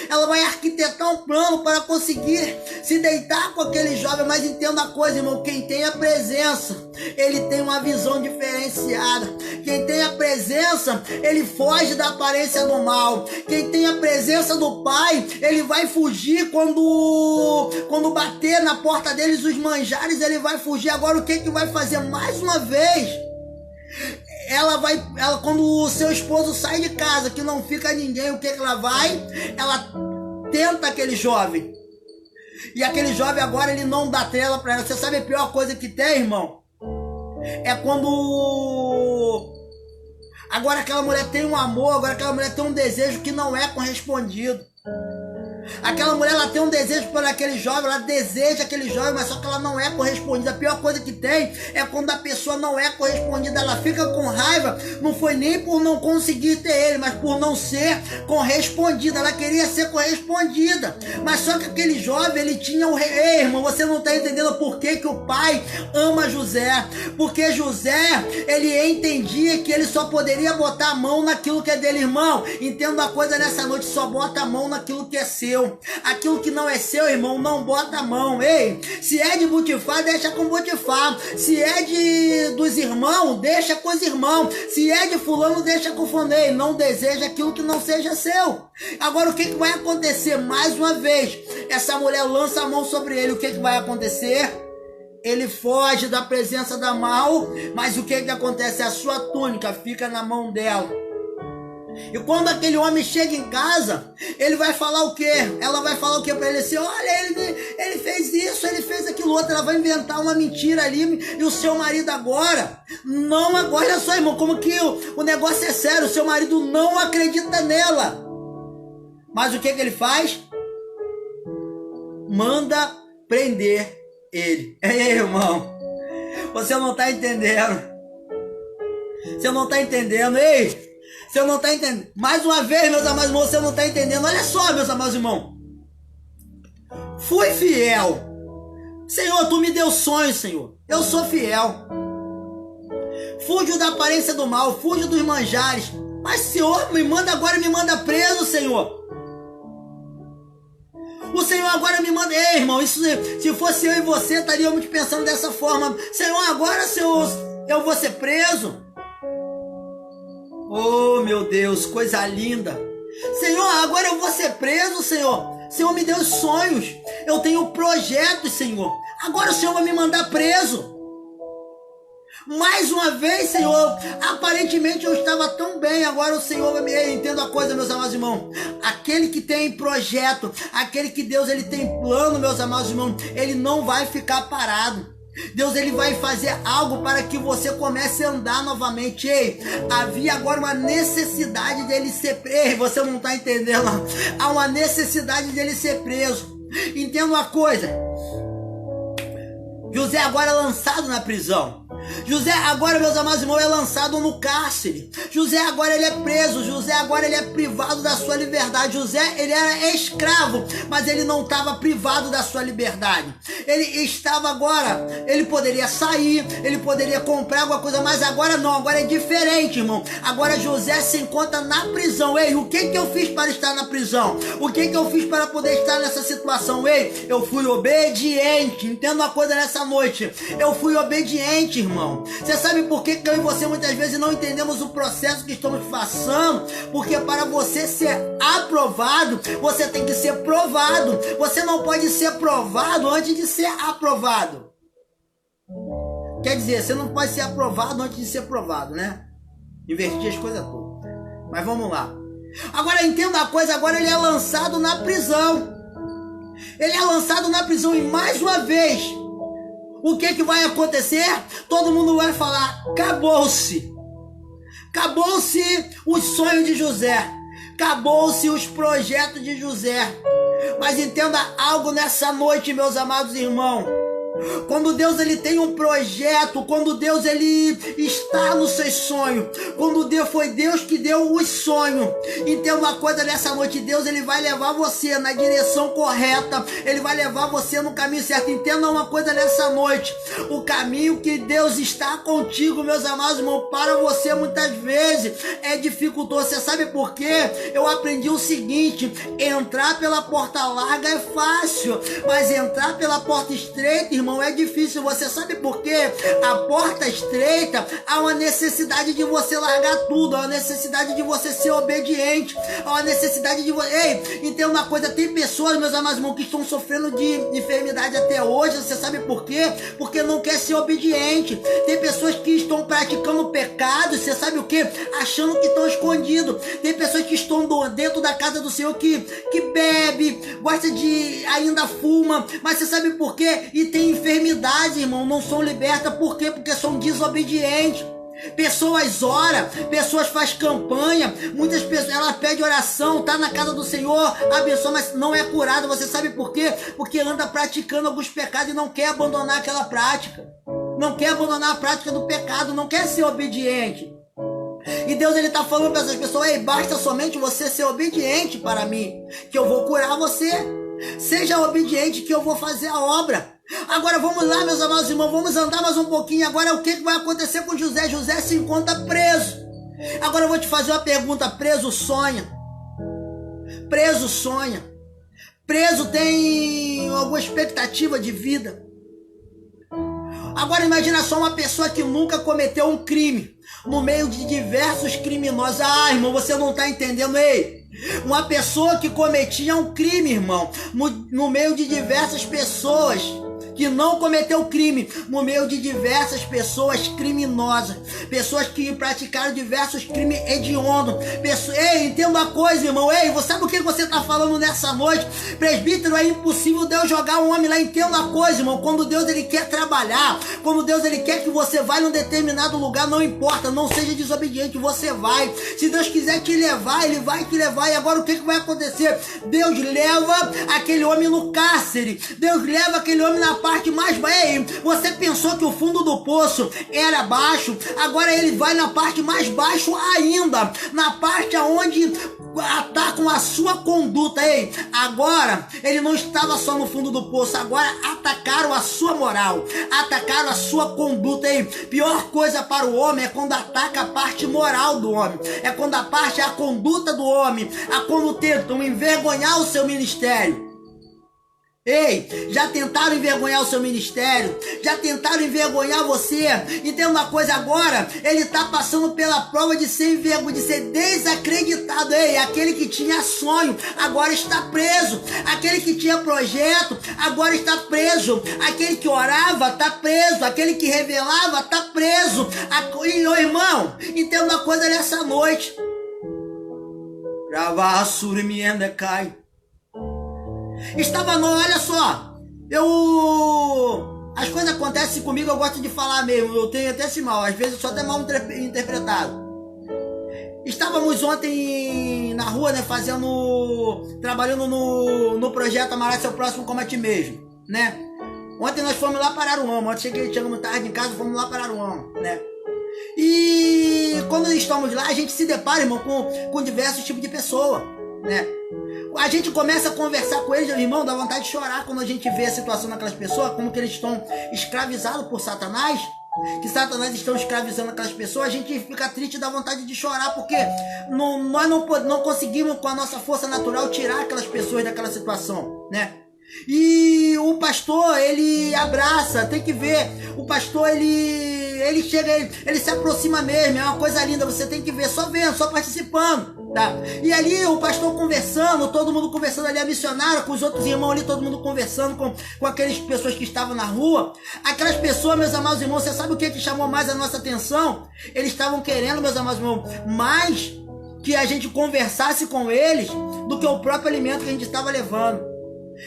Ela vai arquitetar um plano para conseguir se deitar com aquele jovem. Mas entenda a coisa, irmão, quem tem a presença, ele tem uma visão diferenciada. Quem tem a presença, ele foge da aparência do mal. Quem tem a presença do Pai, ele vai fugir quando bater na porta deles os manjares, ele vai fugir. Agora o que vai fazer mais uma vez? Ela, quando o seu esposo sai de casa, que não fica ninguém, o que ela vai? Ela tenta aquele jovem. E aquele jovem agora, ele não dá trela para ela. Você sabe a pior coisa que tem, irmão? É quando agora aquela mulher tem um amor, agora aquela mulher tem um desejo que não é correspondido. Aquela mulher, ela tem um desejo por aquele jovem, ela deseja aquele jovem, mas só que ela não é correspondida. A pior coisa que tem é quando a pessoa não é correspondida, ela fica com raiva, não foi nem por não conseguir ter ele, mas por não ser correspondida. Ela queria ser correspondida, mas só que aquele jovem, ele tinha um rei. Ei, irmão, você não está entendendo por que o pai ama José? Porque José, ele entendia que ele só poderia botar a mão naquilo que é dele, irmão. Entenda a coisa nessa noite, só bota a mão naquilo que é seu. Aquilo que não é seu, irmão, não bota a mão. Ei, se é de Potifar, deixa com Potifar. Se é dos irmãos, deixa com os irmãos. Se é de fulano, deixa com fulano. Ei, não deseja aquilo que não seja seu. Agora o que vai acontecer? Mais uma vez, essa mulher lança a mão sobre ele. O que vai acontecer? Ele foge da presença da mal, mas o que acontece? A sua túnica fica na mão dela. E quando aquele homem chega em casa, ele vai falar o quê? Ela vai falar o quê para ele? Assim, olha, ele fez isso, ele fez aquilo outro. Ela vai inventar uma mentira ali. E o seu marido agora, olha só, irmão, como que o negócio é sério. O seu marido não acredita nela. Mas o que ele faz? Manda prender ele. Ei, irmão, você não está entendendo. Você não está entendendo, ei. Você não está entendendo. Mais uma vez, meus amados irmãos, você não está entendendo. Olha só, meus amados irmãos. Fui fiel. Senhor, tu me deu sonhos, Senhor. Eu sou fiel. Fujo da aparência do mal, fujo dos manjares. Mas, Senhor, me manda preso, Senhor. O Senhor agora me manda. Ei, irmão, isso, se fosse eu e você, estaríamos pensando dessa forma. Senhor, agora, Senhor, eu vou ser preso. Oh, meu Deus, coisa linda. Senhor, agora eu vou ser preso, Senhor. Senhor, me deu sonhos. Eu tenho projetos, Senhor. Agora o Senhor vai me mandar preso. Mais uma vez, Senhor, aparentemente eu estava tão bem. Agora o Senhor vai me... Entendo a coisa, meus amados irmãos. Aquele que tem projeto, aquele que Deus ele tem plano, meus amados irmãos, ele não vai ficar parado. Deus ele vai fazer algo para que você comece a andar novamente. Ei, havia agora uma necessidade dele ser preso. Você não está entendendo? Há uma necessidade dele ser preso. Entenda uma coisa. José agora é lançado na prisão. José agora, meus amados irmãos, é lançado no cárcere. José agora ele é preso. José agora ele é privado da sua liberdade. José ele era escravo, mas ele não estava privado da sua liberdade. Ele estava agora, ele poderia sair, ele poderia comprar alguma coisa, mas agora não, agora é diferente, irmão. Agora José se encontra na prisão. Ei, o que eu fiz para estar na prisão? O que eu fiz para poder estar nessa situação? Ei, eu fui obediente. Entenda uma coisa nessa noite. Eu fui obediente, irmão. Você sabe por que eu e você muitas vezes não entendemos o processo que estamos passando? Porque para você ser aprovado, você tem que ser provado. Você não pode ser provado antes de ser aprovado. Quer dizer, você não pode ser aprovado antes de ser provado, né? Invertir as coisas todas. Mas vamos lá. Agora entenda a coisa, agora ele é lançado na prisão. Ele é lançado na prisão e mais uma vez, o que vai acontecer? Todo mundo vai falar, acabou-se. Acabou-se os sonhos de José. Acabou-se os projetos de José. Mas entenda algo nessa noite, meus amados irmãos. Quando Deus ele tem um projeto, quando Deus ele está no seu sonho, quando foi Deus que deu os sonhos, entenda uma coisa nessa noite, Deus ele vai levar você na direção correta, ele vai levar você no caminho certo. Entenda uma coisa nessa noite, o caminho que Deus está contigo, meus amados irmãos, para você muitas vezes é dificultoso. Você sabe por quê? Eu aprendi o seguinte: entrar pela porta larga é fácil, mas entrar pela porta estreita, irmão, é difícil. Você sabe por quê? A porta estreita, há uma necessidade de você largar tudo, há uma necessidade de você ser obediente, há uma necessidade de você... Ei, entenda uma coisa, tem pessoas, meus amados irmãos, que estão sofrendo de enfermidade até hoje. Você sabe por quê? Porque não quer ser obediente. Tem pessoas que estão praticando pecado, você sabe o quê? Achando que estão escondidos. Tem pessoas que estão dentro da casa do Senhor que bebe, gosta de... ainda fuma, mas você sabe por quê? E tem enfermidades, irmão, não são libertas. Por quê? Porque são desobedientes. Pessoas oram, pessoas fazem campanha, muitas pessoas, ela pede oração, tá na casa do Senhor, abençoa, mas não é curada. Você sabe por quê? Porque anda praticando alguns pecados e não quer abandonar aquela prática, não quer abandonar a prática do pecado, não quer ser obediente. E Deus ele tá falando para essas pessoas: ei, basta somente você ser obediente para mim, que eu vou curar você. Seja obediente que eu vou fazer a obra. Agora vamos lá, meus amados irmãos, vamos andar mais um pouquinho. Agora o que vai acontecer com José? José se encontra preso. Agora eu vou te fazer uma pergunta: preso sonha? Preso sonha? Preso tem alguma expectativa de vida? Agora imagina só uma pessoa que nunca cometeu um crime, no meio de diversos criminosos. Ah, irmão, você não está entendendo, ei. Uma pessoa que cometia um crime, irmão, no meio de diversas pessoas que não cometeu crime, no meio de diversas pessoas criminosas, pessoas que praticaram diversos crimes hediondos. Ei, entenda uma coisa, irmão. Ei, você sabe o que você está falando nessa noite? Presbítero, é impossível Deus jogar um homem lá. Entenda uma coisa, irmão. Quando Deus ele quer trabalhar, quando Deus ele quer que você vá num determinado lugar, não importa, não seja desobediente, você vai. Se Deus quiser te levar, ele vai te levar. E agora o que vai acontecer? Deus leva aquele homem no cárcere, Deus leva aquele homem na parte mais baixa. Você pensou que o fundo do poço era baixo, agora ele vai na parte mais baixa ainda, na parte onde atacam a sua conduta. Ei, agora ele não estava só no fundo do poço, agora atacaram a sua moral, atacaram a sua conduta. Ei, pior coisa para o homem é quando ataca a parte moral do homem, é quando a conduta do homem, quando tentam envergonhar o seu ministério. Ei, já tentaram envergonhar o seu ministério, já tentaram envergonhar você. Entenda uma coisa, agora ele está passando pela prova de ser envergonhado, de ser desacreditado. Ei, aquele que tinha sonho agora está preso, aquele que tinha projeto agora está preso, aquele que orava está preso, aquele que revelava está preso. E, ô irmão, entenda uma coisa nessa noite. Estava no, olha só, as coisas acontecem comigo, eu gosto de falar mesmo, eu tenho até esse mal, às vezes eu sou até mal interpretado. Estávamos ontem na rua, né, trabalhando no projeto Amarar Seu Próximo como a Ti Mesmo, né? Ontem nós fomos lá para Aruama, ontem chegamos tarde em casa, fomos lá para Aruama, né? E quando estamos lá, a gente se depara, irmão, com diversos tipos de pessoa, né? A gente começa a conversar com eles, irmão, dá vontade de chorar quando a gente vê a situação daquelas pessoas, como que eles estão escravizados por Satanás, que Satanás estão escravizando aquelas pessoas. A gente fica triste e dá vontade de chorar, porque nós não conseguimos com a nossa força natural tirar aquelas pessoas daquela situação, né? E o pastor, ele abraça, tem que ver, o pastor, ele chega, ele se aproxima mesmo, é uma coisa linda, você tem que ver, só vendo, só participando. Tá? E ali o pastor conversando, todo mundo conversando ali, a missionária com os outros irmãos ali, todo mundo conversando com aquelas pessoas que estavam na rua. Aquelas pessoas, meus amados irmãos, você sabe o que chamou mais a nossa atenção? Eles estavam querendo, meus amados irmãos, mais que a gente conversasse com eles do que o próprio alimento que a gente estava levando.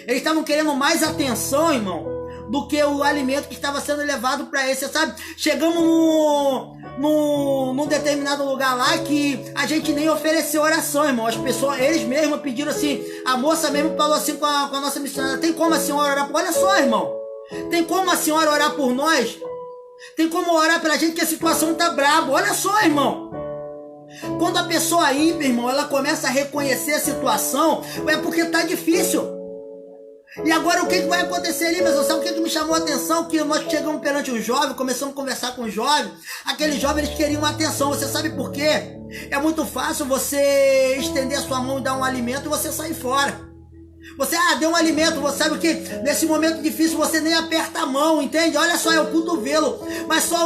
Eles estavam querendo mais atenção, irmão, do que o alimento que estava sendo levado para eles. Você sabe, chegamos num determinado lugar lá que a gente nem ofereceu oração, irmão. As pessoas, eles mesmos pediram assim, a moça mesmo falou assim com a nossa missionária: tem como a senhora orar? Olha só, irmão, tem como a senhora orar por nós? Tem como orar pela gente, que a situação tá braba? Olha só, irmão. Quando a pessoa ímpia, irmão, ela começa a reconhecer a situação, é porque tá difícil. E agora o que vai acontecer ali, meus irmãos? Sabe o que me chamou a atenção? Que nós chegamos perante um jovem, começamos a conversar com o jovem. Aqueles jovens, eles queriam atenção. Você sabe por quê? É muito fácil você estender a sua mão e dar um alimento e você sair fora. Você, deu um alimento, você sabe o que? Nesse momento difícil você nem aperta a mão, entende? Olha só, é o cotovelo. Mas só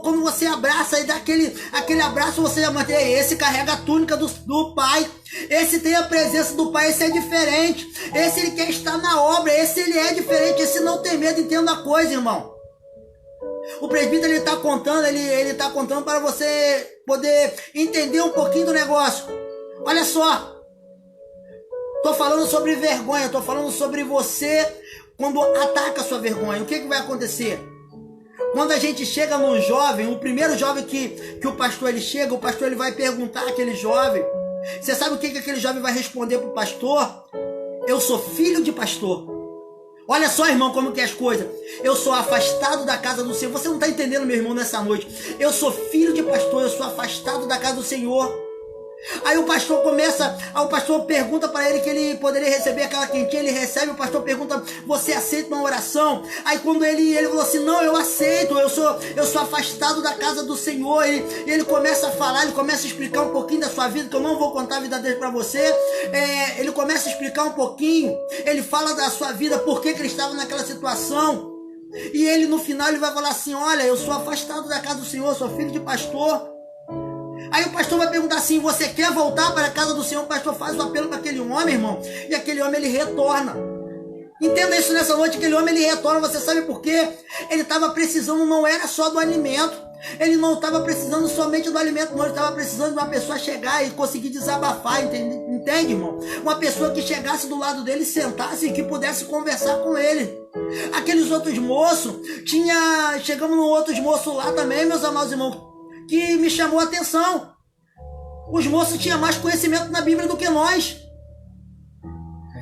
quando você abraça e dá aquele abraço, você já mantém. Esse carrega a túnica do pai. Esse tem a presença do pai, esse é diferente. Esse ele quer estar na obra, esse ele é diferente. Esse não tem medo, entenda a coisa, irmão. O presbítero, ele está contando, ele tá contando para você poder entender um pouquinho do negócio. Olha só. Tô falando sobre vergonha, tô falando sobre você quando ataca a sua vergonha. O que vai acontecer? Quando a gente chega num jovem, o primeiro jovem que o pastor ele chega, o pastor ele vai perguntar àquele jovem. Você sabe o que aquele jovem vai responder pro pastor? Eu sou filho de pastor. Olha só, irmão, como que é as coisas. Eu sou afastado da casa do Senhor. Você não está entendendo, meu irmão, nessa noite. Eu sou filho de pastor, eu sou afastado da casa do Senhor. Aí o pastor pergunta para ele que ele poderia receber aquela quentinha, ele recebe. O pastor pergunta: você aceita uma oração? Aí quando ele falou assim: não, eu aceito, eu sou afastado da casa do Senhor. Ele começa a falar, ele começa a explicar um pouquinho da sua vida, que eu não vou contar a vida dele para você. Ele começa a explicar um pouquinho, ele fala da sua vida, por que ele estava naquela situação. E ele no final ele vai falar assim: olha, eu sou afastado da casa do Senhor, sou filho de pastor. Aí o pastor vai perguntar assim: você quer voltar para a casa do Senhor? O pastor faz o apelo para aquele homem, irmão, e aquele homem ele retorna. Entenda isso nessa noite, aquele homem ele retorna. Você sabe por quê? Ele estava precisando, não era só do alimento. Ele não estava precisando somente do alimento, não. Ele estava precisando de uma pessoa chegar e conseguir desabafar, entende, irmão? Uma pessoa que chegasse do lado dele, sentasse e que pudesse conversar com ele. Aqueles outros moços, chegamos no outros moços lá também, meus amados irmãos, que me chamou a atenção. Os moços tinham mais conhecimento na Bíblia do que nós.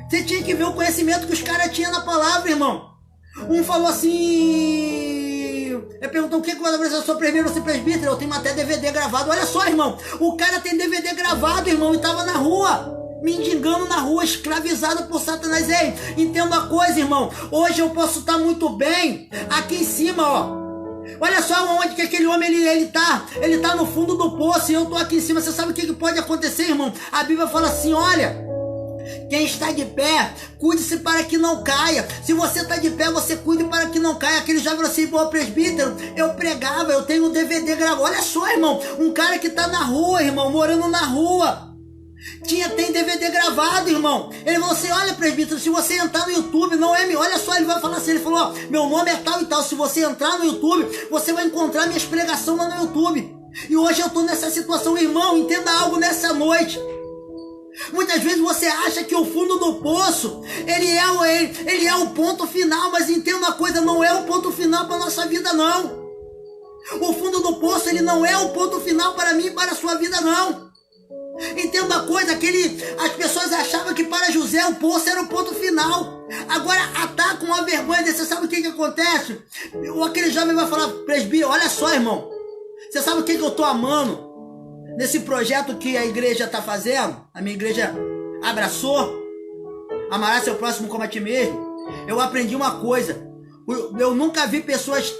Você tinha que ver o conhecimento que os caras tinham na palavra, irmão. Um falou assim, perguntou: o que vai acontecer? Eu sou presbítero, você presbítero? Eu tenho até DVD gravado. Olha só, irmão, o cara tem DVD gravado, irmão, e estava na rua, mendigando na rua, escravizado por Satanás. Ei, entenda a coisa, irmão. Hoje eu posso estar muito bem aqui em cima, ó. Olha só onde que aquele homem ele tá no fundo do poço e eu tô aqui em cima. Você sabe o que pode acontecer, irmão? A Bíblia fala assim: olha, quem está de pé, cuide-se para que não caia. Se você está de pé, você cuide para que não caia. Aquele jovem assim: pô, presbítero, eu pregava, eu tenho um DVD gravado. Olha só, irmão, um cara que tá na rua, irmão, morando na rua, tem DVD gravado, irmão. Ele falou assim: olha, presbítero, se você entrar no YouTube, não é meu. Olha só, ele vai falar assim, ele falou: ó, meu nome é tal e tal. Se você entrar no YouTube, você vai encontrar minhas pregações lá no YouTube. E hoje eu tô nessa situação, irmão. Entenda algo nessa noite. Muitas vezes você acha que o fundo do poço ele é o ponto final, mas entenda uma coisa: não é o ponto final para nossa vida, não. O fundo do poço ele não é o ponto final para mim e para a sua vida, não. Entenda uma coisa: as pessoas achavam que para José o poço era o ponto final. Agora atacam uma vergonha desse. Você sabe o que acontece? Aquele jovem vai falar: presbítero, olha só, irmão, você sabe o que eu estou amando nesse projeto que a igreja está fazendo? A minha igreja abraçou, amará seu próximo como a ti mesmo. Eu aprendi uma coisa: eu nunca vi pessoas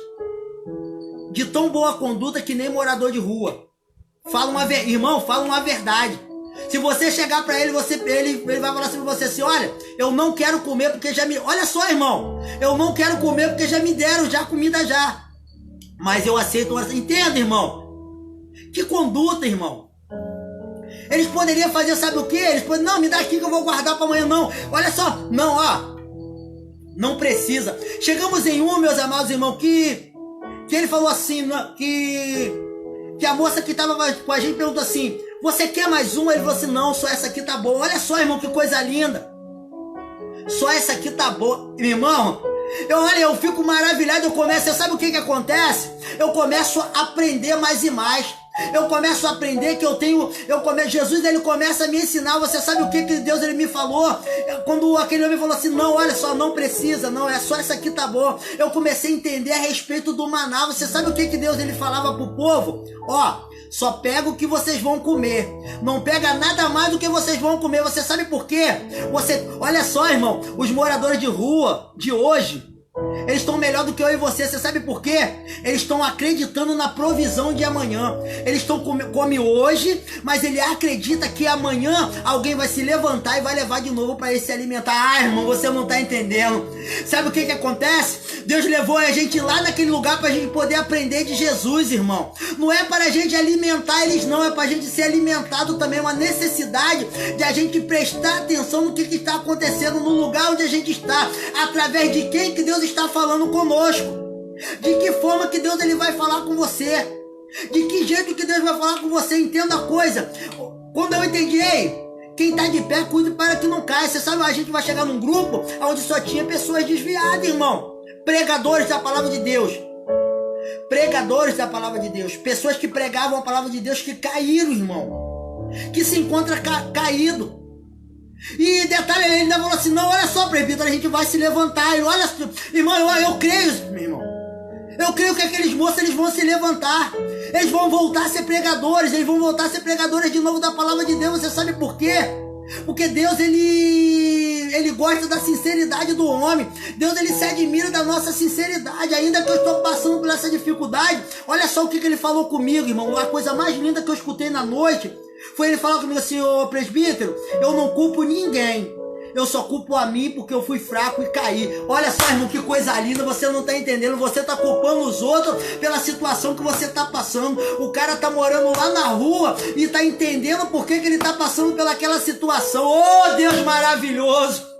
de tão boa conduta que nem morador de rua. Irmão, fala uma verdade. Se você chegar para ele, ele vai falar assim pra você assim: olha, eu não quero comer porque já me... Olha só, irmão, eu não quero comer porque já me deram já comida já. Mas eu aceito... Entenda, irmão? Que conduta, irmão? Eles poderiam fazer, sabe o que? Eles poderiam, não, me dá aqui que eu vou guardar para amanhã, não. Olha só, não, ó. Não precisa. Chegamos em meus amados irmãos, que ele falou assim, que a moça que estava com a gente perguntou assim, você quer mais uma? Ele falou assim, não, só essa aqui tá boa. Olha só, irmão, que coisa linda. Só essa aqui tá boa. Irmão, eu fico maravilhado, sabe o que acontece? Eu começo a aprender mais e mais. Eu começo a aprender que Jesus, ele começa a me ensinar. Você sabe o que Deus, ele me falou? Quando aquele homem falou assim, não, olha só, não precisa, não, é só essa aqui tá boa. Eu comecei a entender a respeito do maná. Você sabe o que Deus, ele falava pro povo? Ó, só pega o que vocês vão comer. Não pega nada mais do que vocês vão comer. Você sabe por quê? Olha só, irmão, os moradores de rua de hoje, eles estão melhor do que eu e você. Você sabe por quê? Eles estão acreditando na provisão de amanhã. Eles comem hoje, mas ele acredita que amanhã alguém vai se levantar e vai levar de novo para ele se alimentar. Ah, irmão, você não está entendendo. Sabe o que acontece? Deus levou a gente lá naquele lugar para a gente poder aprender de Jesus, irmão. Não é para a gente alimentar eles, não. É para a gente ser alimentado também. Uma necessidade de a gente prestar atenção no que está acontecendo no lugar onde a gente está. Através de quem que Deus está falando conosco. De que forma que Deus, ele vai falar com você. De que jeito que Deus vai falar com você. Entenda a coisa. Quando eu entendi, quem está de pé, cuide para que não caia. Você sabe, a gente vai chegar num grupo onde só tinha pessoas desviadas, irmão. Pregadores da palavra de Deus. Pregadores da palavra de Deus. Pessoas que pregavam a palavra de Deus que caíram, irmão. Que se encontra caído. E detalhe, ele ainda falou assim, não, olha só, presbítero, a gente vai se levantar. E olha, irmão, eu creio, meu irmão. Eu creio que aqueles moços, eles vão se levantar. Eles vão voltar a ser pregadores. Eles vão voltar a ser pregadores de novo da palavra de Deus. Você sabe por quê? Porque Deus, ele gosta da sinceridade do homem. Deus, ele se admira da nossa sinceridade. Ainda que eu estou passando por essa dificuldade, olha só o que ele falou comigo, irmão. A coisa mais linda que eu escutei na noite foi ele falar comigo assim, ô presbítero, eu não culpo ninguém. Eu só culpo a mim porque eu fui fraco e caí. Olha só, irmão, que coisa linda. Você não está entendendo. Você está culpando os outros pela situação que você está passando. O cara está morando lá na rua e está entendendo por que ele está passando pelaquela situação. Oh, Deus maravilhoso.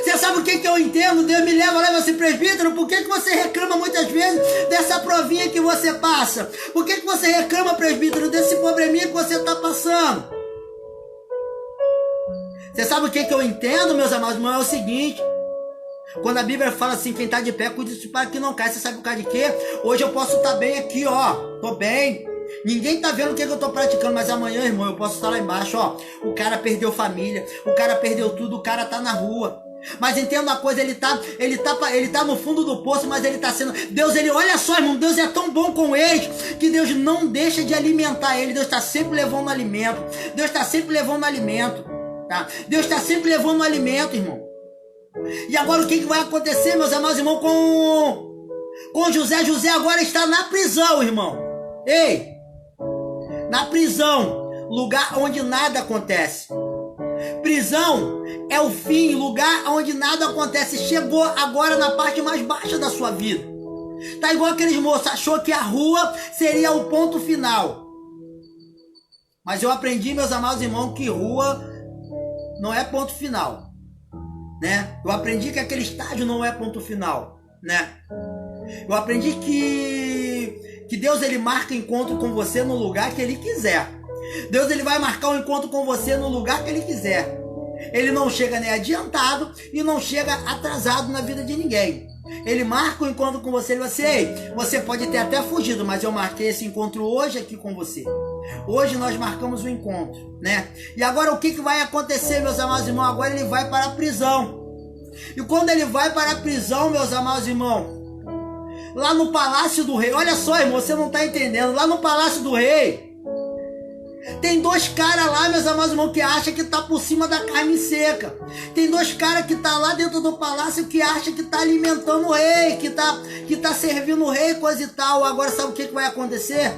Você sabe o que eu entendo? Deus me leva lá e assim, presbítero, por que você reclama muitas vezes dessa provinha que você passa? Por que você reclama, presbítero, desse probleminha que você está passando? Você sabe o que eu entendo, meus amados irmãos? É o seguinte, quando a Bíblia fala assim, quem está de pé, cuide para que não caia. Você sabe por causa de quê? Hoje eu posso estar bem aqui, ó, tô bem. Ninguém tá vendo o que eu tô praticando, mas amanhã, irmão, eu posso estar lá embaixo, ó. O cara perdeu família, o cara perdeu tudo, o cara tá na rua. Mas entenda uma coisa, ele tá no fundo do poço, mas ele tá sendo... Deus, ele, olha só, irmão, Deus é tão bom com eles, que Deus não deixa de alimentar ele. Deus tá sempre levando alimento. Deus tá sempre levando alimento, tá? Deus tá sempre levando alimento, irmão. E agora o que vai acontecer, meus amados irmãos, com José? José agora está na prisão, irmão. Ei, na prisão, lugar onde nada acontece. Prisão é o fim, lugar onde nada acontece. Chegou agora na parte mais baixa da sua vida. Tá igual aqueles moços, achou que a rua seria o ponto final. Mas eu aprendi, meus amados irmãos, que rua não é ponto final, né? Eu aprendi que aquele estádio não é ponto final, né? Eu aprendi que Deus, ele marca encontro com você no lugar que ele quiser. Deus, ele vai marcar um encontro com você no lugar que ele quiser. Ele não chega nem adiantado e não chega atrasado na vida de ninguém. Ele marca um encontro com você. Ele vai dizer, você pode ter até fugido, mas eu marquei esse encontro hoje aqui com você. Hoje nós marcamos o encontro, né? E agora o que vai acontecer, meus amados irmãos? Agora ele vai para a prisão. E quando ele vai para a prisão, meus amados irmãos, lá no palácio do rei, olha só, irmão, você não está entendendo. Lá no palácio do rei, tem dois caras lá, meus amados irmãos, que acham que tá por cima da carne seca. Tem dois caras que tá lá dentro do palácio que acham que tá alimentando o rei, que tá servindo o rei, coisa e tal. Agora sabe o que vai acontecer?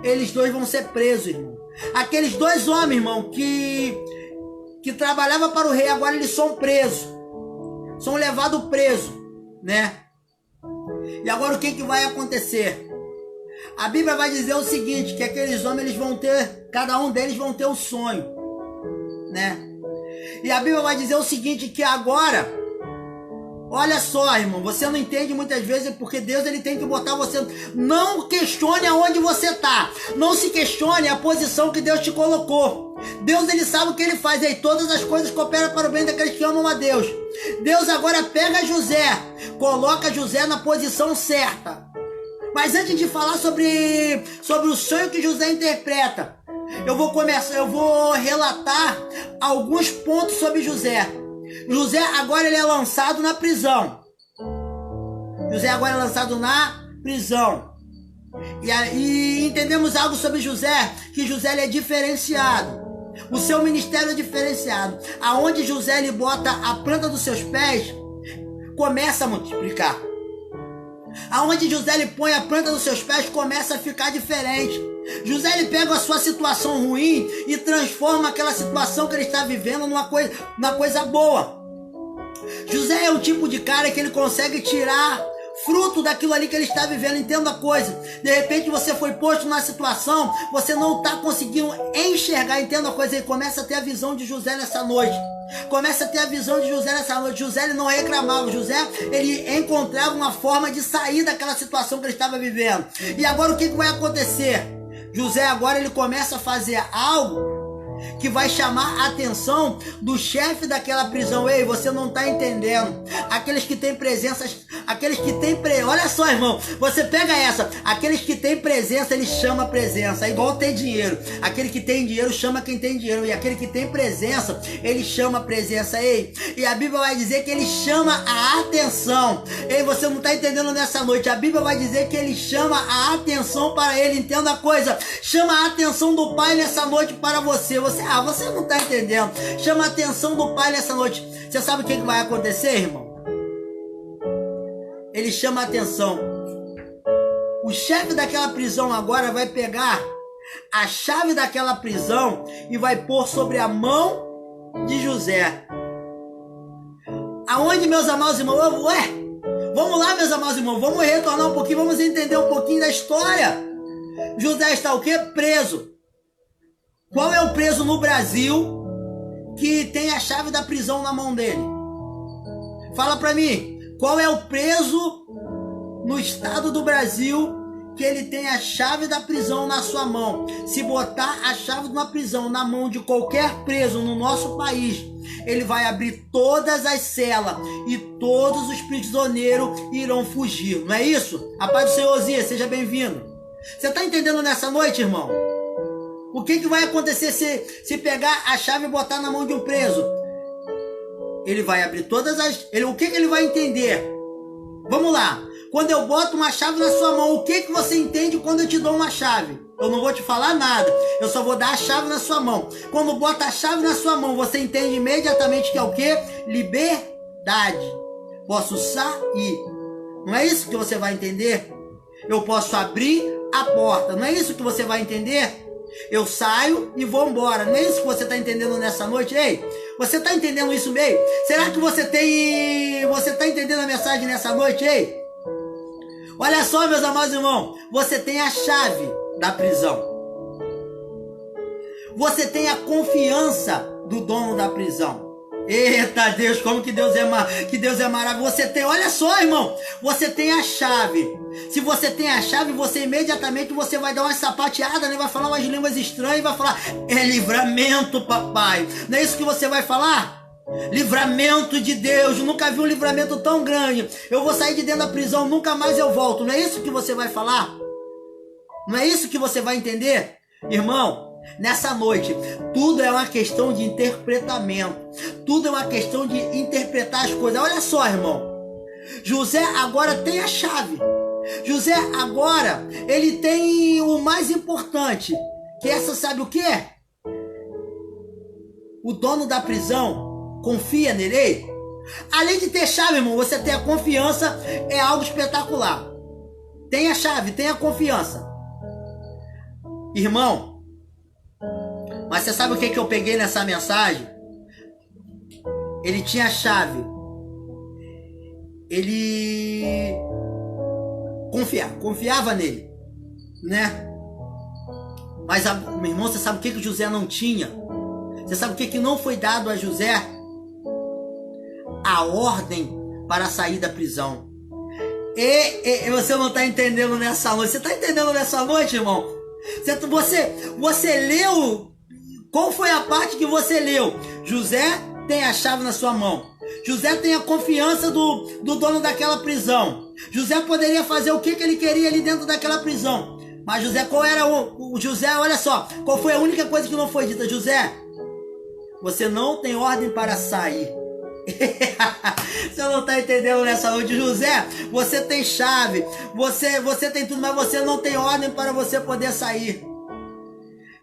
Eles dois vão ser presos, irmão. Aqueles dois homens, irmão, que trabalhavam para o rei, agora eles são presos. São levados presos, né? E agora o que vai acontecer? A Bíblia vai dizer o seguinte, que aqueles homens eles vão ter, cada um deles vão ter um sonho, né? E a Bíblia vai dizer o seguinte, que agora, olha só, irmão, você não entende muitas vezes porque Deus ele tem que botar você. Não questione aonde você tá. Não se questione a posição que Deus te colocou. Deus ele sabe o que ele faz aí. Todas as coisas cooperam para o bem daqueles que amam a Deus. Deus agora pega José, coloca José na posição certa. Mas antes de falar sobre o sonho que José interpreta, eu vou relatar alguns pontos sobre José. José agora ele é lançado na prisão. José agora é lançado na prisão. E entendemos algo sobre José, que José ele é diferenciado. O seu ministério é diferenciado. Aonde José ele bota a planta dos seus pés, começa a multiplicar. Aonde José ele põe a planta dos seus pés, começa a ficar diferente. José ele pega a sua situação ruim e transforma aquela situação que ele está vivendo numa coisa boa. José é um tipo de cara que ele consegue tirar fruto daquilo ali que ele está vivendo. Entenda a coisa, de repente você foi posto numa situação, você não está conseguindo enxergar. Entenda a coisa, ele começa a ter a visão de José nessa noite. Começa a ter a visão de José nessa noite. José ele não reclamava. José ele encontrava uma forma de sair daquela situação que ele estava vivendo. E agora o que vai acontecer? José agora ele começa a fazer algo que vai chamar a atenção do chefe daquela prisão. Ei, você não está entendendo. Aqueles que têm presenças, olha só, irmão, você pega essa. Aqueles que têm presença, ele chama presença. É igual ter dinheiro. Aquele que tem dinheiro chama quem tem dinheiro. E aquele que tem presença, ele chama presença. Ei, e a Bíblia vai dizer que ele chama a atenção. Ei, você não está entendendo nessa noite. A Bíblia vai dizer que ele chama a atenção para ele. Entenda a coisa. Chama a atenção do Pai nessa noite para você. Você não está entendendo. Chama a atenção do Pai nessa noite. Você sabe o que vai acontecer, irmão? Ele chama a atenção. O chefe daquela prisão agora vai pegar a chave daquela prisão e vai pôr sobre a mão de José. Aonde, meus amados irmãos? Vamos lá, meus amados irmãos. Vamos retornar um pouquinho. Vamos entender um pouquinho da história. José está o quê? Preso. Qual é o preso no Brasil que tem a chave da prisão na mão dele? Fala pra mim, qual é o preso no estado do Brasil que ele tem a chave da prisão na sua mão? Se botar a chave de uma prisão na mão de qualquer preso no nosso país, ele vai abrir todas as celas e todos os prisioneiros irão fugir. Não é isso? A paz do Senhor, Osias, seja bem-vindo. Você está entendendo nessa noite, irmão? O que vai acontecer se pegar a chave e botar na mão de um preso? Ele vai abrir todas as... O que ele vai entender? Vamos lá. Quando eu boto uma chave na sua mão, o que você entende quando eu te dou uma chave? Eu não vou te falar nada. Eu só vou dar a chave na sua mão. Quando bota a chave na sua mão, você entende imediatamente que é o quê? Liberdade. Posso sair. Não é isso que você vai entender? Eu posso abrir a porta. Não é isso que você vai entender? Eu saio e vou embora. Não é isso que você está entendendo nessa noite? Ei, você está entendendo isso mesmo? Será que você está entendendo a mensagem nessa noite? Ei, olha só, meus amados irmãos. Você tem a chave da prisão. Você tem a confiança do dono da prisão. Eita Deus, como que Deus é maravilhoso. Você tem, olha só, irmão, você tem a chave. Se você tem a chave, você imediatamente você vai dar uma sapateada, né? Vai falar umas línguas estranhas e vai falar: é livramento, papai. Não é isso que você vai falar? Livramento de Deus. Eu nunca vi um livramento tão grande. Eu vou sair de dentro da prisão, nunca mais eu volto. Não é isso que você vai falar? Não é isso que você vai entender? Irmão, nessa noite, tudo é uma questão de interpretamento. Tudo é uma questão de interpretar as coisas. Olha só, irmão. José agora tem a chave. José agora, ele tem o mais importante. Que essa sabe o que é? O dono da prisão confia nele. Além de ter chave, irmão, você ter a confiança é algo espetacular. Tem a chave, tem a confiança. Irmão, mas você sabe o que eu peguei nessa mensagem? Ele tinha a chave. Ele confiava nele. né? Mas, meu irmão, você sabe o que José não tinha? Você sabe o que não foi dado a José? A ordem para sair da prisão. E você não está entendendo nessa noite. Você está entendendo nessa noite, irmão? Você leu? Qual foi a parte que você leu? José tem a chave na sua mão. José tem a confiança do dono daquela prisão. José poderia fazer o que ele queria ali dentro daquela prisão. Mas José, qual era o José? Olha só, qual foi a única coisa que não foi dita? José, você não tem ordem para sair. Você não está entendendo nessa noite. José, você tem chave, você tem tudo, mas você não tem ordem para você poder sair.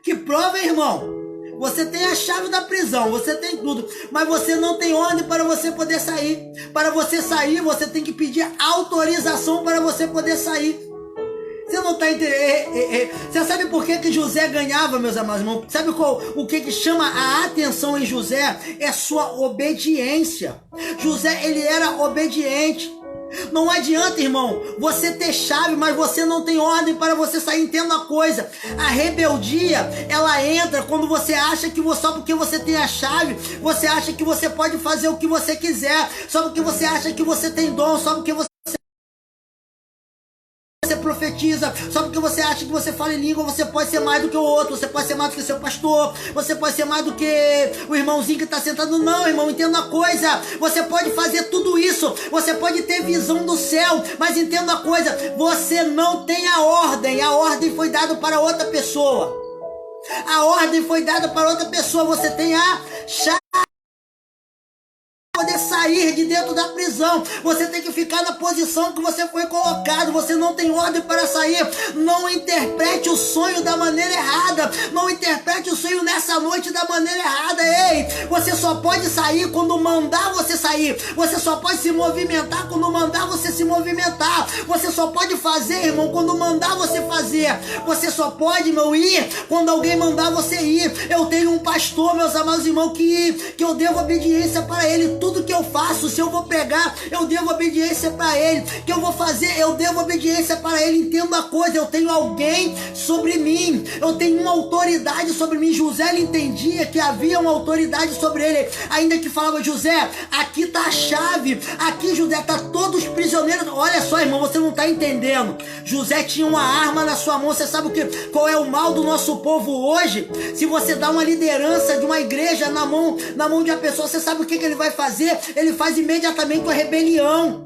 Que prova, irmão? Você tem a chave da prisão, você tem tudo, mas você não tem ordem para você poder sair. Para você sair, você tem que pedir autorização para você poder sair. Você não está entendendo? Você sabe por que José ganhava, meus amados irmãos? Sabe o que chama a atenção em José? É sua obediência. José, ele era obediente. Não adianta, irmão, você ter chave, mas você não tem ordem para você sair. Entenda uma coisa: a rebeldia, ela entra quando você acha que só porque você tem a chave, você acha que você pode fazer o que você quiser, só porque você acha que você tem dom, só porque você profetiza, só porque você acha que você fala em língua, você pode ser mais do que o outro, você pode ser mais do que o seu pastor, você pode ser mais do que o irmãozinho que está sentado. Não, irmão, entenda uma coisa: você pode fazer tudo isso, você pode ter visão do céu, mas entenda uma coisa: você não tem a ordem foi dada para outra pessoa. A ordem foi dada para outra pessoa, você tem a chave poder sair de dentro da prisão. Você tem que ficar na posição que você foi colocado. Você não tem ordem para sair. Não interprete o sonho da maneira errada. Não interprete o sonho nessa noite da maneira errada. Ei, você só pode sair quando mandar você sair. Você só pode se movimentar quando mandar você se movimentar. Você só pode fazer, irmão, quando mandar você fazer. Você só pode, irmão, ir quando alguém mandar você ir. Eu tenho um pastor, meus amados irmãos, que eu devo obediência para ele. Tudo que eu faço, se eu vou pregar, eu devo obediência para ele. Que eu vou fazer, eu devo obediência para ele. Entenda uma coisa: eu tenho alguém sobre mim, eu tenho uma autoridade sobre mim. José, ele entendia que havia uma autoridade sobre ele, ainda que falava: José, aqui está a chave, aqui, José, está todos os prisioneiros. Olha só, irmão, você não está entendendo. José tinha uma arma na sua mão. Você sabe qual é o mal do nosso povo hoje? Se você dá uma liderança de uma igreja na mão de uma pessoa, você sabe o que ele vai fazer? Ele faz imediatamente uma rebelião.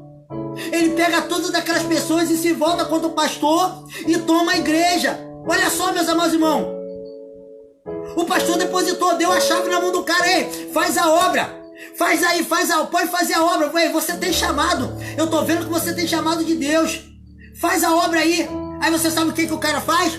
Ele pega todas aquelas pessoas e se volta contra o pastor e toma a igreja. Olha só, meus amados irmãos, o pastor depositou, deu a chave na mão do cara. Ei, faz a obra, faz aí, pode fazer a obra. Ei, você tem chamado, eu tô vendo que você tem chamado de Deus, faz a obra aí. Aí você sabe o que o cara faz?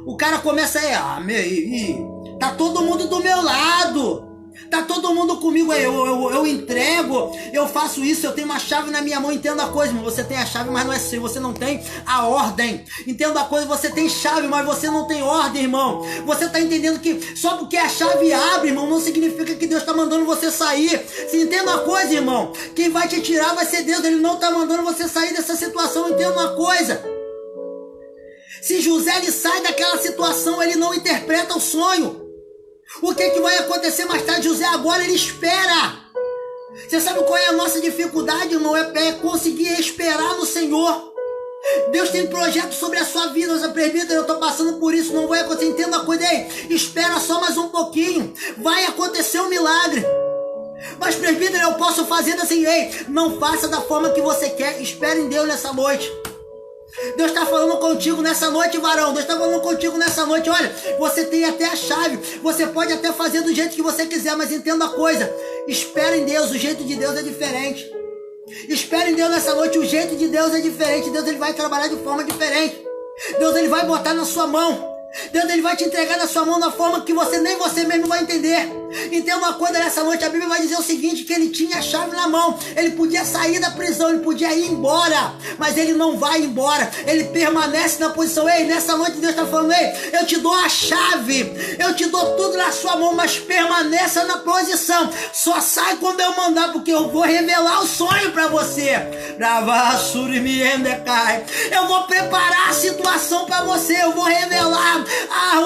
O cara começa aí: tá todo mundo do meu lado, tá todo mundo comigo, eu entrego, eu faço isso, eu tenho uma chave na minha mão. Entenda a coisa, irmão, você tem a chave, mas não é seu, você não tem a ordem. Entenda a coisa: você tem chave, mas você não tem ordem, irmão. Você tá entendendo que só porque a chave abre, irmão, não significa que Deus tá mandando você sair. Se entenda uma coisa, irmão, quem vai te tirar vai ser Deus, ele não tá mandando você sair dessa situação. Entenda uma coisa: se José ele sai daquela situação, ele não interpreta o sonho. O que vai acontecer mais tarde? José agora ele espera. Você sabe qual é a nossa dificuldade, irmão? É conseguir esperar no Senhor. Deus tem projeto sobre a sua vida. Você presbítero, eu estou passando por isso, não vai acontecer. Entenda a coisa aí: espera só mais um pouquinho, vai acontecer um milagre. Mas presbítero, eu posso fazer assim? Ei, não faça da forma que você quer. Espere em Deus nessa noite. Deus está falando contigo nessa noite, varão. Deus está falando contigo nessa noite. Olha, você tem até a chave, você pode até fazer do jeito que você quiser, mas entenda a coisa: espera em Deus. O jeito de Deus é diferente. Espera em Deus nessa noite. O jeito de Deus é diferente. Deus ele vai trabalhar de forma diferente. Deus ele vai botar na sua mão. Deus ele vai te entregar na sua mão na forma que nem você mesmo vai entender. Entenda uma coisa, nessa noite a Bíblia vai dizer o seguinte, que ele tinha a chave na mão, ele podia sair da prisão, ele podia ir embora, mas ele não vai embora, ele permanece na posição. Ei, nessa noite Deus está falando, ei, eu te dou a chave, eu te dou tudo na sua mão, mas permaneça na posição, só sai quando eu mandar, porque eu vou revelar o sonho para você, eu vou preparar a situação para você, eu vou revelar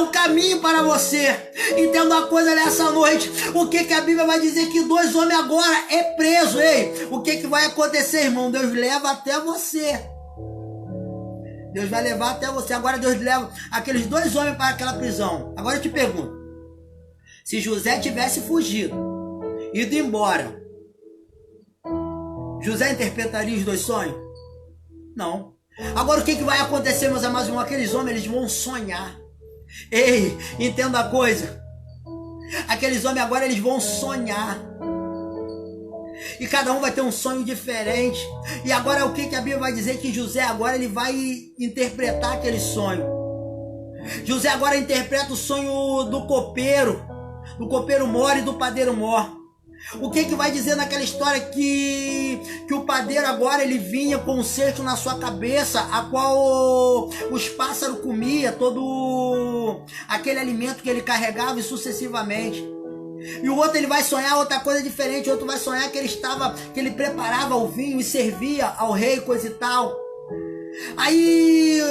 o caminho para você. Entenda uma coisa nessa noite, o que a Bíblia vai dizer? Que 2 homens agora é preso. Ei, o que vai acontecer, irmão? Deus leva até você. Deus vai levar até você. Agora Deus leva aqueles 2 homens para aquela prisão. Agora eu te pergunto, se José tivesse fugido, ido embora, José interpretaria os 2 sonhos? Não. Agora o que vai acontecer, meus amados irmãos? Aqueles homens, eles vão sonhar. Ei, entenda a coisa, aqueles homens agora, eles vão sonhar, e cada um vai ter um sonho diferente. E agora o que a Bíblia vai dizer? Que José agora ele vai interpretar aquele sonho. José agora interpreta o sonho do copeiro mor e do padeiro mor. O que vai dizer naquela história? Que o padeiro agora ele vinha com um cesto na sua cabeça, a qual os pássaros comiam todo aquele alimento que ele carregava, e sucessivamente. E o outro ele vai sonhar outra coisa diferente. O outro vai sonhar que ele preparava o vinho e servia ao rei, coisa e tal. Aí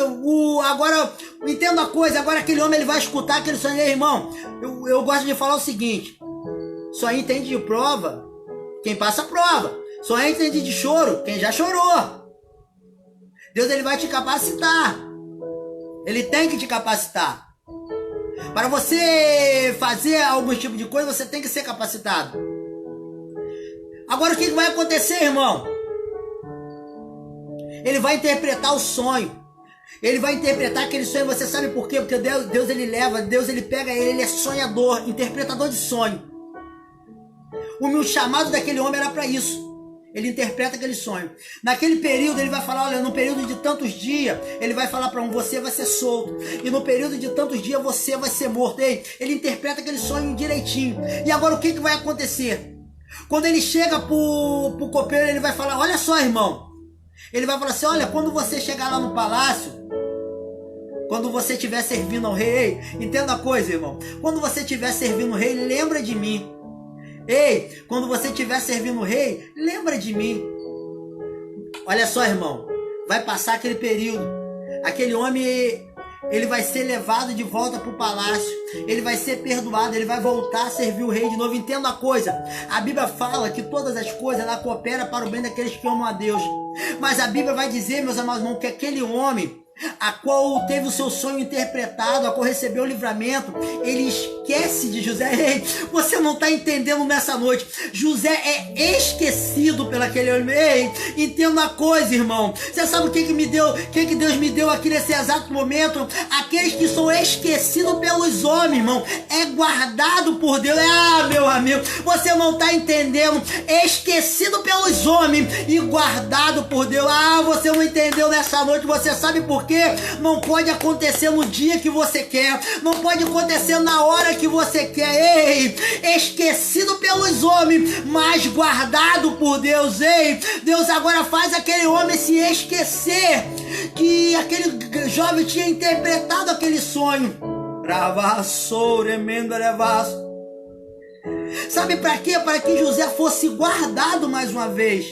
agora entenda a coisa, agora aquele homem ele vai escutar aquele sonho. Ei, irmão, eu gosto de falar o seguinte: só entende de prova quem passa a prova, só entende de choro quem já chorou. Deus ele vai te capacitar, ele tem que te capacitar. Para você fazer algum tipo de coisa, você tem que ser capacitado. Agora o que vai acontecer, irmão? Ele vai interpretar o sonho. Ele vai interpretar aquele sonho. Você sabe por quê? Porque Deus ele leva, Deus ele pega ele é sonhador, interpretador de sonho. O meu chamado daquele homem era para isso. Ele interpreta aquele sonho. Naquele período ele vai falar, olha, no período de tantos dias, ele vai falar para você vai ser solto. E no período de tantos dias você vai ser morto. Ei, ele interpreta aquele sonho direitinho. E agora o que vai acontecer? Quando ele chega pro copeiro, ele vai falar, olha só, irmão. Ele vai falar assim, olha, quando você chegar lá no palácio, quando você estiver servindo ao rei, entenda a coisa, irmão. Quando você estiver servindo o rei, lembra de mim. Ei, quando você estiver servindo o rei, lembra de mim. Olha só, irmão, vai passar aquele período. Aquele homem, ele vai ser levado de volta para o palácio. Ele vai ser perdoado, ele vai voltar a servir o rei de novo. Entenda a coisa, a Bíblia fala que todas as coisas ela coopera para o bem daqueles que amam a Deus. Mas a Bíblia vai dizer, meus amados irmãos, que aquele homem a qual teve o seu sonho interpretado, a qual recebeu o livramento, ele esquece de José. Ei, você não está entendendo nessa noite. José é esquecido pelaquele homem. Ei, entenda uma coisa, irmão. Você sabe o que Deus me deu aqui nesse exato momento? Aqueles que são esquecidos pelos homens, irmão, é guardado por Deus. Meu amigo, você não está entendendo. Esquecido pelos homens e guardado por Deus. Você não entendeu nessa noite. Você sabe por quê? Não pode acontecer no dia que você quer, não pode acontecer na hora que você quer. Ei, esquecido pelos homens, mas guardado por Deus. Ei, Deus agora faz aquele homem se esquecer que aquele jovem tinha interpretado aquele sonho. Sabe para quê? Para que José fosse guardado mais uma vez.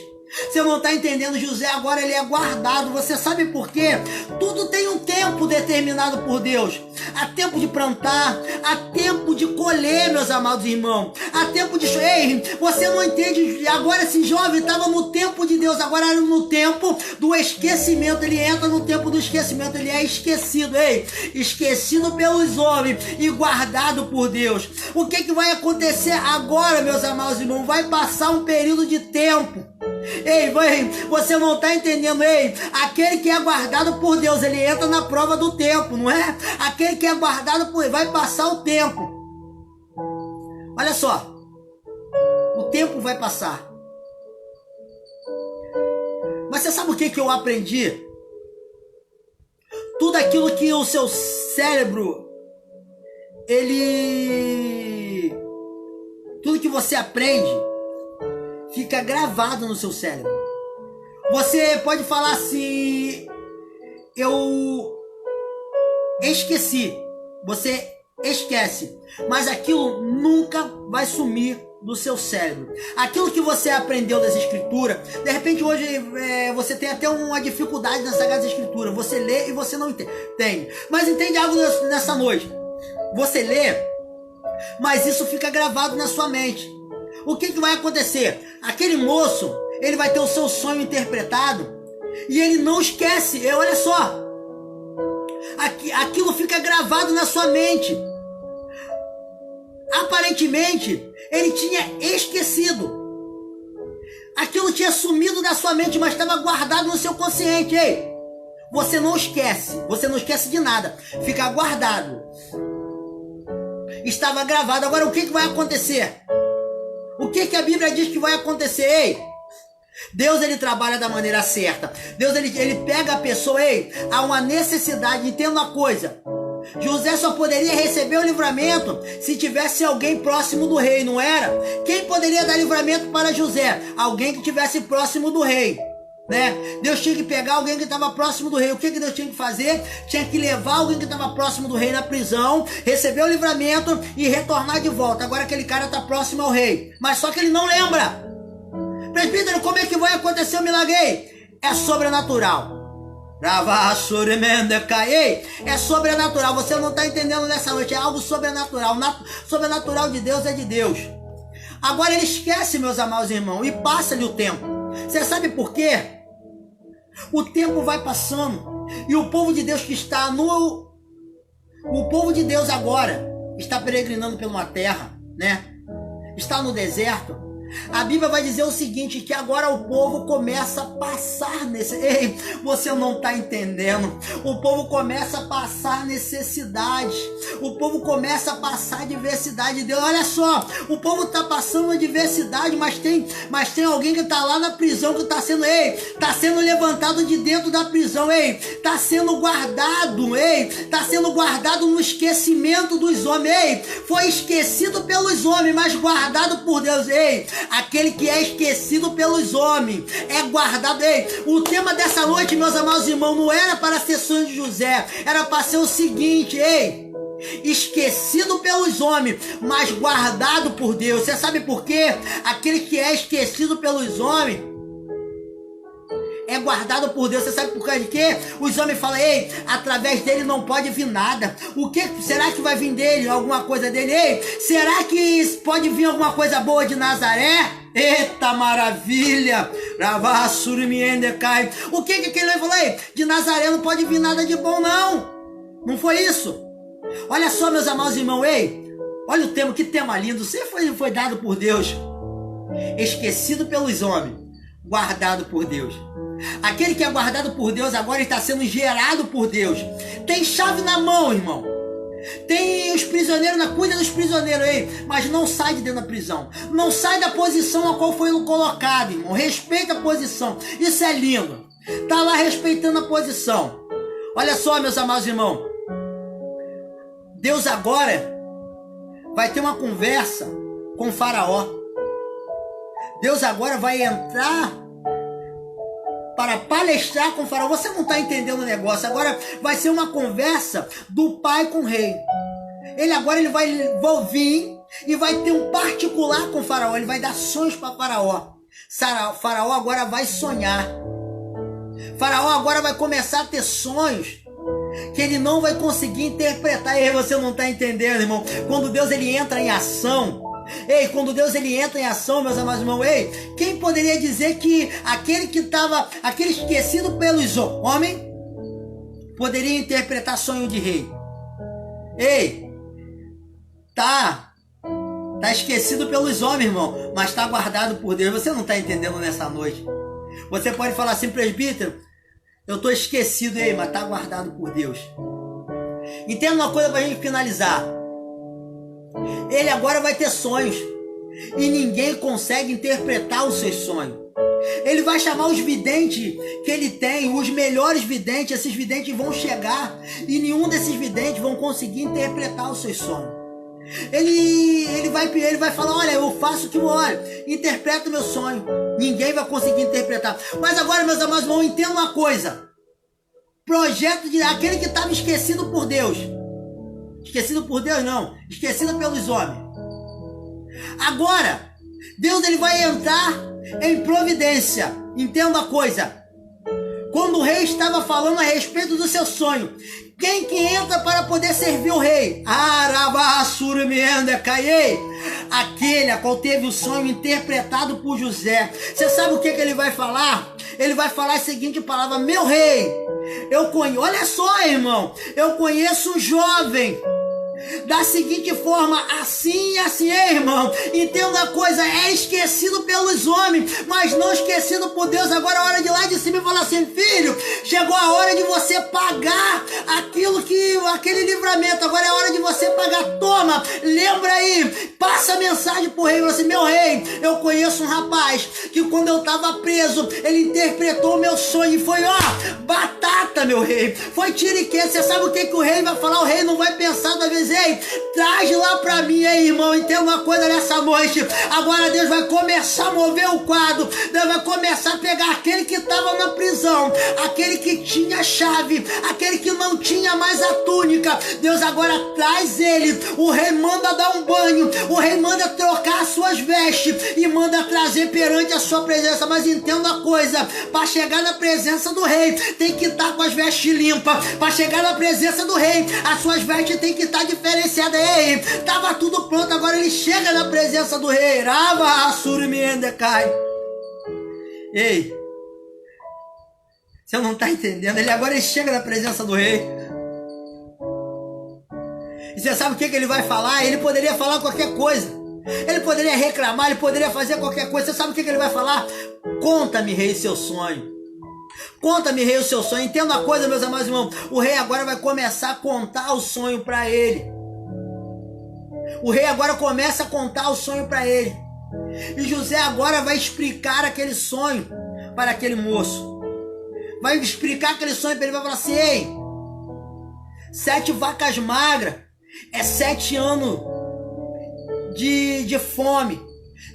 Você não está entendendo, José agora ele é guardado. Você sabe por quê? Tudo tem um tempo determinado por Deus. Há tempo de plantar, há tempo de colher, meus amados irmãos. Há tempo de... Ei, você não entende. Agora esse jovem estava no tempo de Deus. Agora era no tempo do esquecimento. Ele entra no tempo do esquecimento. Ele é esquecido. Ei, esquecido pelos homens e guardado por Deus. O que vai acontecer agora, meus amados irmãos? Vai passar um período de tempo. Ei, você não está entendendo. Ei, aquele que é guardado por Deus, ele entra na prova do tempo, não é? Aquele que é guardado por Deus, vai passar o tempo. Olha só, o tempo vai passar. Mas você sabe o que eu aprendi? Tudo aquilo que o seu cérebro ele você aprende fica gravado no seu cérebro. Você pode falar assim: eu esqueci. Você esquece, mas aquilo nunca vai sumir do seu cérebro. Aquilo que você aprendeu das escrituras, de repente hoje você tem até uma dificuldade nas Sagradas Escrituras. Você lê e você não entende. Mas entende algo nessa noite. Você lê, mas isso fica gravado na sua mente. O que vai acontecer? Aquele moço, ele vai ter o seu sonho interpretado e ele não esquece. Olha só, aquilo fica gravado na sua mente. Aparentemente, ele tinha esquecido. Aquilo tinha sumido da sua mente, mas estava guardado no seu consciente. Ei, você não esquece de nada. Fica guardado. Estava gravado. Agora o que vai acontecer? O que a Bíblia diz que vai acontecer? Ei, Deus, ele trabalha da maneira certa. Deus, ele pega a pessoa. Ei, há uma necessidade. Entenda uma coisa: José só poderia receber o livramento se tivesse alguém próximo do rei, não era? Quem poderia dar livramento para José? Alguém que estivesse próximo do rei, né? Deus tinha que pegar alguém que estava próximo do rei. O que Deus tinha que fazer? Tinha que levar alguém que estava próximo do rei na prisão, receber o livramento e retornar de volta. Agora aquele cara está próximo ao rei, mas só que ele não lembra. Presbítero, como é que vai acontecer o milagre? É sobrenatural. É sobrenatural. Você não está entendendo nessa noite. É algo sobrenatural. Sobrenatural de Deus é de Deus. Agora ele esquece, meus amados irmãos, e passa-lhe o tempo. Você sabe por quê? O tempo vai passando e o povo de Deus que está o povo de Deus agora está peregrinando por uma terra, né? Está no deserto. A Bíblia vai dizer o seguinte, que agora o povo começa a passar Ei, você não está entendendo. O povo começa a passar necessidade. O povo começa a passar adversidade. Deus, olha só, o povo está passando adversidade, mas tem alguém que está lá na prisão, que está sendo levantado de dentro da prisão. Está sendo guardado. Está sendo guardado no esquecimento dos homens. Foi esquecido pelos homens, mas guardado por Deus. Aquele que é esquecido pelos homens é guardado. O tema dessa noite, meus amados irmãos, não era para ser sonho de José, era para ser o seguinte: esquecido pelos homens, mas guardado por Deus. Você sabe por quê? Aquele que é esquecido pelos homens é guardado por Deus. Você sabe por causa de quê? Os homens falam: através dele não pode vir nada. O que será que vai vir dele? Alguma coisa dele? Será que pode vir alguma coisa boa de Nazaré? Eita maravilha! O que aquele falou? De Nazaré não pode vir nada de bom, não. Não foi isso? Olha só, meus amados irmãos, olha o tema, que tema lindo. Você foi dado por Deus. Esquecido pelos homens, guardado por Deus. Aquele que é guardado por Deus agora está sendo gerado por Deus. Tem chave na mão, irmão. Tem os prisioneiros, cuida dos prisioneiros, mas não sai de dentro da prisão. Não sai da posição a qual foi colocado, irmão. Respeita a posição. Isso é lindo. Tá lá respeitando a posição. Olha só, meus amados irmãos. Deus agora vai ter uma conversa com o Faraó. Deus agora vai entrar para palestrar com o Faraó. Você não está entendendo o negócio. Agora vai ser uma conversa do pai com o rei. Ele vai vir e vai ter um particular com o Faraó. Ele vai dar sonhos para Faraó. Faraó agora vai sonhar. Faraó agora vai começar a ter sonhos que ele não vai conseguir interpretar. Você não está entendendo, irmão. Quando Deus ele entra em ação, quando Deus ele entra em ação, meus amados irmãos, quem poderia dizer que aquele esquecido pelos homens poderia interpretar sonho de rei? Tá esquecido pelos homens, irmão, mas tá guardado por Deus. Você não está entendendo nessa noite. Você pode falar assim: presbítero, eu tô esquecido, mas tá guardado por Deus. Entenda uma coisa pra gente finalizar. Ele agora vai ter sonhos e ninguém consegue interpretar os seus sonhos. Ele vai chamar os videntes que ele tem, os melhores videntes. Esses videntes vão chegar e nenhum desses videntes vão conseguir interpretar os seus sonhos. Ele vai falar, olha, eu faço o que eu olho, interpreto o meu sonho. Ninguém vai conseguir interpretar. Mas agora, meus amados irmãos, entenda uma coisa. Projeto de aquele que estava esquecido por Deus. Esquecido por Deus não, esquecido pelos homens. Agora, Deus ele vai entrar em providência. Entenda uma coisa. Quando o rei estava falando a respeito do seu sonho, quem que entra para poder servir o rei? Aquele a qual teve o sonho interpretado por José. Você sabe o que ele vai falar? Ele vai falar a seguinte palavra: meu rei, olha só, irmão, eu conheço um jovem da seguinte forma, assim e assim, irmão. Entenda a coisa, é esquecido pelos homens, mas não esquecido por Deus. Agora é hora de ir lá de cima e falar assim: filho, chegou a hora de você pagar aquele livramento. Agora é hora de você pagar. Toma, lembra aí, passa a mensagem pro rei. Fala assim: meu rei, eu conheço um rapaz que quando eu tava preso, ele interpretou o meu sonho e foi, batata, meu rei. Foi tiriquê. Você sabe o que o rei vai falar? O rei não vai pensar da vez: ei, traz lá pra mim, irmão. E tem uma coisa nessa noite. Agora Deus vai começar a mover o quadro. Deus vai começar a pegar aquele que estava na prisão, aquele que tinha a chave, aquele que não tinha mais a túnica. Deus agora traz ele. O rei manda dar um banho, o rei manda trocar as suas vestes e manda trazer perante a sua presença. Mas entenda a coisa: para chegar na presença do rei, tem que estar com as vestes limpas. Para chegar na presença do rei, as suas vestes tem que estar diferenciada. Ei, tava tudo pronto, agora ele chega na presença do rei. Ei, você não está entendendo? Agora ele chega na presença do rei. E você sabe o que ele vai falar? Ele poderia falar qualquer coisa. Ele poderia reclamar, ele poderia fazer qualquer coisa. Você sabe o que ele vai falar? Conta-me, rei, seu sonho. Conta-me, rei, o seu sonho. Entenda uma coisa, meus amados irmãos. O rei agora vai começar a contar o sonho para ele. O rei agora começa a contar o sonho para ele. E José agora vai explicar aquele sonho para aquele moço. Vai explicar aquele sonho para ele. Vai falar assim: ei, 7 vacas magras é 7 anos de fome.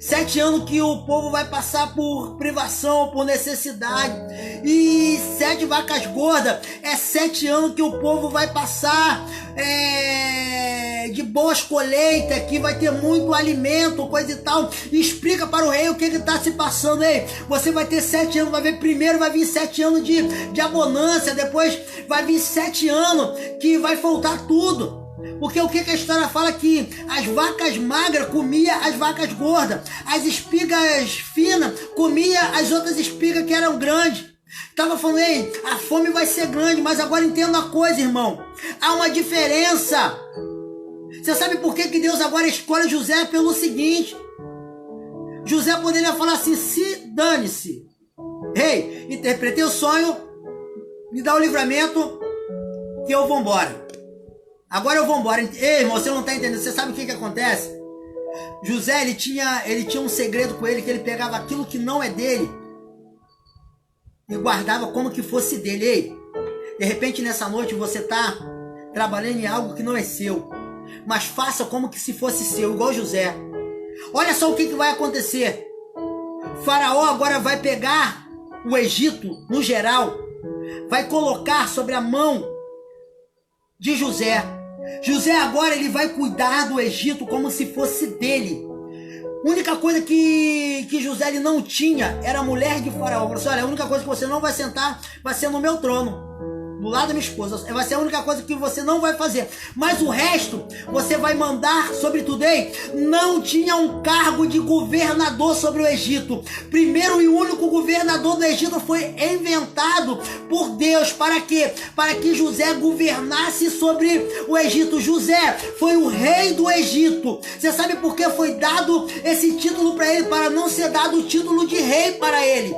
7 anos que o povo vai passar por privação, por necessidade. E 7 vacas gordas é 7 anos que o povo vai passar de boas colheitas, que vai ter muito alimento, coisa e tal. E explica para o rei o que está se passando. Ei, você vai ter 7 anos, vai ver, primeiro vai vir 7 anos de abundância, depois vai vir 7 anos que vai faltar tudo. Porque o que a história fala? Que as vacas magras comiam as vacas gordas, as espigas finas comiam as outras espigas que eram grandes. Estava falando: ei, a fome vai ser grande. Mas agora entenda uma coisa, irmão, há uma diferença. Você sabe por que Deus agora escolhe José? Pelo seguinte: José poderia falar assim: se dane-se, ei, interpretei o sonho, me dá o livramento que eu vou embora. Agora eu vou embora. Ei, irmão, você não está entendendo. Você sabe o que acontece? José, ele tinha um segredo com ele, que ele pegava aquilo que não é dele e guardava como que fosse dele. Ei, de repente nessa noite você está trabalhando em algo que não é seu, mas faça como que se fosse seu, igual José. Olha só o que vai acontecer. Faraó agora vai pegar o Egito, no geral, vai colocar sobre a mão de José. José agora ele vai cuidar do Egito como se fosse dele. A única coisa que José ele não tinha era a mulher de Faraó. Ele falou assim: olha, a única coisa que você não vai sentar vai ser no meu trono, do lado da minha esposa. Vai ser a única coisa que você não vai fazer. Mas o resto, você vai mandar sobre tudo. Ei, não tinha um cargo de governador sobre o Egito. Primeiro e único governador do Egito foi inventado por Deus. Para quê? Para que José governasse sobre o Egito. José foi o rei do Egito. Você sabe por que foi dado esse título para ele? Para não ser dado o título de rei para ele.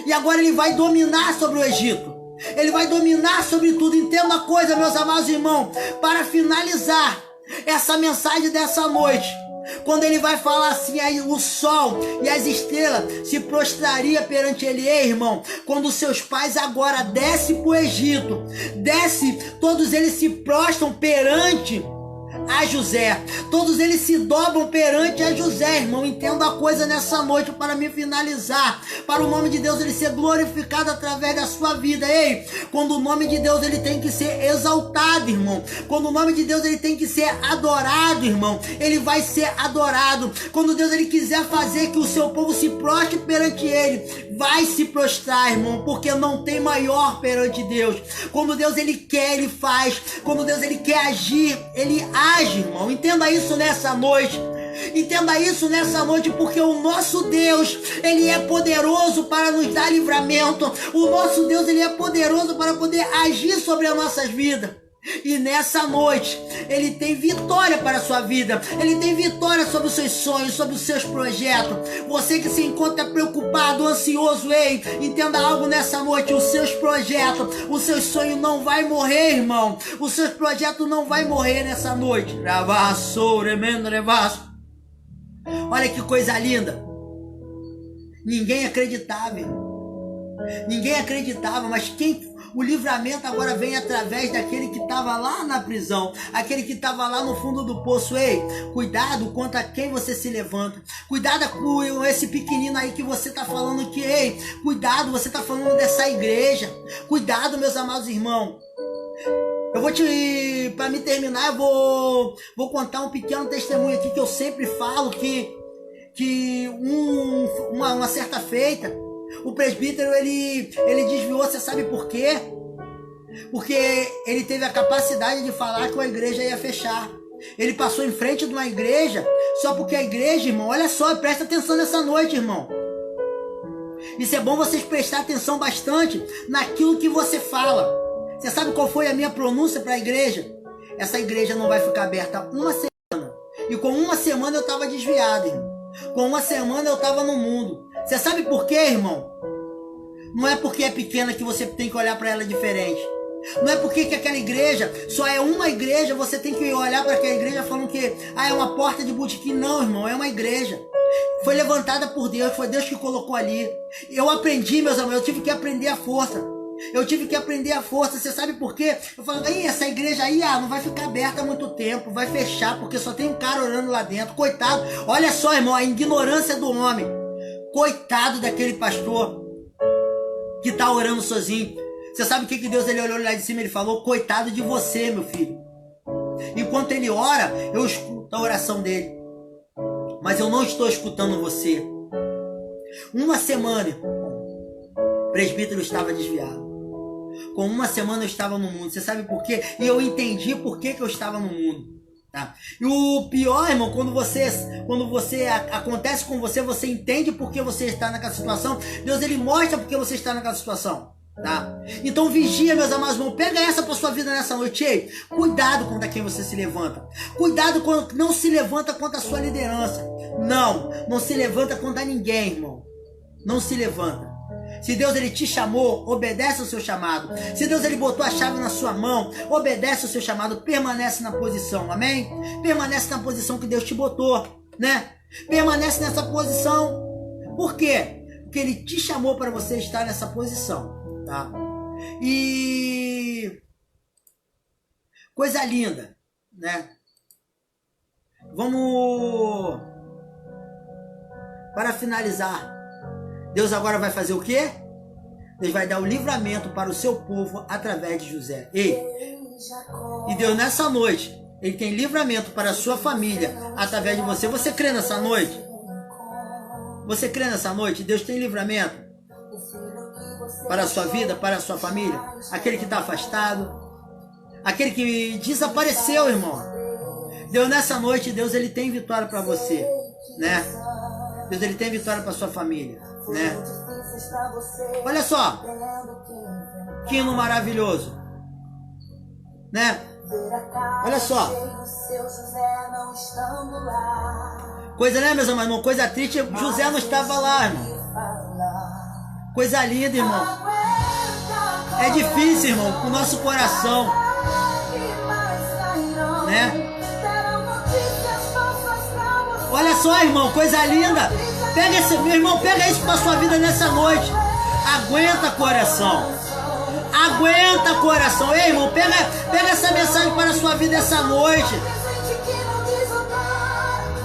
E agora ele vai dominar sobre o Egito. Ele vai dominar sobre tudo. Entenda uma coisa, meus amados irmãos, para finalizar essa mensagem dessa noite, quando ele vai falar assim: aí o sol e as estrelas se prostraria perante ele. Ei, irmão, quando seus pais agora descem para o Egito, todos eles se prostram perante a José. Todos eles se dobram perante a José, irmão. Entenda a coisa nessa noite para me finalizar. Para o nome de Deus ele ser glorificado através da sua vida. Ei, quando o nome de Deus ele tem que ser exaltado, irmão. Quando o nome de Deus ele tem que ser adorado, irmão. Ele vai ser adorado. Quando Deus ele quiser fazer que o seu povo se prostre perante ele, vai se prostrar, irmão, porque não tem maior perante Deus. Quando Deus ele quer, ele faz. Quando Deus ele quer agir, ele age, irmão. Entenda isso nessa noite. Entenda isso nessa noite, porque o nosso Deus, ele é poderoso para nos dar livramento. O nosso Deus, ele é poderoso para poder agir sobre as nossas vidas. E nessa noite, ele tem vitória para a sua vida. Ele tem vitória sobre os seus sonhos, sobre os seus projetos. Você que se encontra preocupado, ansioso, ei, entenda algo nessa noite. Os seus projetos, os seus sonhos não vai morrer, irmão. Os seus projetos não vai morrer nessa noite. Olha que coisa linda. Ninguém acreditava, irmão. Ninguém acreditava, mas o livramento agora vem através daquele que estava lá na prisão, aquele que estava lá no fundo do poço. Ei, cuidado contra quem você se levanta. Cuidado com esse pequenino aí que você está falando que, ei, cuidado, você está falando dessa igreja. Cuidado, meus amados irmãos. Para me terminar, eu vou contar um pequeno testemunho aqui que eu sempre falo que uma certa feita, o presbítero, ele desviou, você sabe por quê? Porque ele teve a capacidade de falar que a igreja ia fechar. Ele passou em frente de uma igreja, só porque a igreja, irmão, olha só, presta atenção nessa noite, irmão. Isso é bom vocês prestar atenção bastante naquilo que você fala. Você sabe qual foi a minha pronúncia para a igreja? Essa igreja não vai ficar aberta uma semana. E com uma semana eu estava desviado, irmão. Com uma semana eu estava no mundo. Você sabe por quê, irmão? Não é porque é pequena que você tem que olhar para ela diferente. Não é porque que aquela igreja só é uma igreja, você tem que olhar para aquela igreja falando que é uma porta de botequim. Não, irmão, é uma igreja. Foi levantada por Deus, foi Deus que colocou ali. Eu aprendi, meus amigos, eu tive que aprender a força. Você sabe por quê? Eu falo, essa igreja aí, não vai ficar aberta há muito tempo, vai fechar, porque só tem um cara orando lá dentro. Coitado, olha só, irmão, a ignorância do homem. Coitado daquele pastor que tá orando sozinho. Você sabe o que Deus ele olhou lá de cima? Ele falou, coitado de você, meu filho. Enquanto ele ora, eu escuto a oração dele. Mas eu não estou escutando você. Uma semana, o presbítero estava desviado. Com uma semana eu estava no mundo. Você sabe por quê? E eu entendi por que eu estava no mundo. Tá? E o pior, irmão, quando você acontece com você, você entende por que você está naquela situação. Deus ele mostra por que você está naquela situação. Tá? Então vigia, meus amados irmãos. Pega essa para sua vida nessa noite. Ei, cuidado contra quem você se levanta. Cuidado quando não se levanta contra a sua liderança. Não se levanta contra ninguém, irmão. Não se levanta. Se Deus ele te chamou, obedece ao seu chamado. Se Deus ele botou a chave na sua mão, obedece ao seu chamado, permanece na posição, amém? Permanece na posição que Deus te botou, né? Permanece nessa posição. Por quê? Porque ele te chamou para você estar nessa posição, tá? E coisa linda, né? Vamos para finalizar. Deus agora vai fazer o quê? Deus vai dar o livramento para o seu povo através de José. Ei, e Deus nessa noite, ele tem livramento para a sua família através de você. Você crê nessa noite? Você crê nessa noite? Deus tem livramento para a sua vida, para a sua família? Aquele que está afastado, aquele que desapareceu, irmão. Deus nessa noite, Deus ele tem vitória para você, né? Deus ele tem vitória para a sua família, né? Olha só, que hino maravilhoso, né? Olha só, coisa, né, meus irmãos? Coisa triste, José não estava lá, irmão. Coisa linda, irmão. É difícil, irmão, com o nosso coração, né? Olha só, irmão, coisa linda. Pega esse, meu irmão, pega isso para sua vida nessa noite. Aguenta, coração. Aguenta, coração. Ei, irmão, pega essa mensagem para a sua vida essa noite.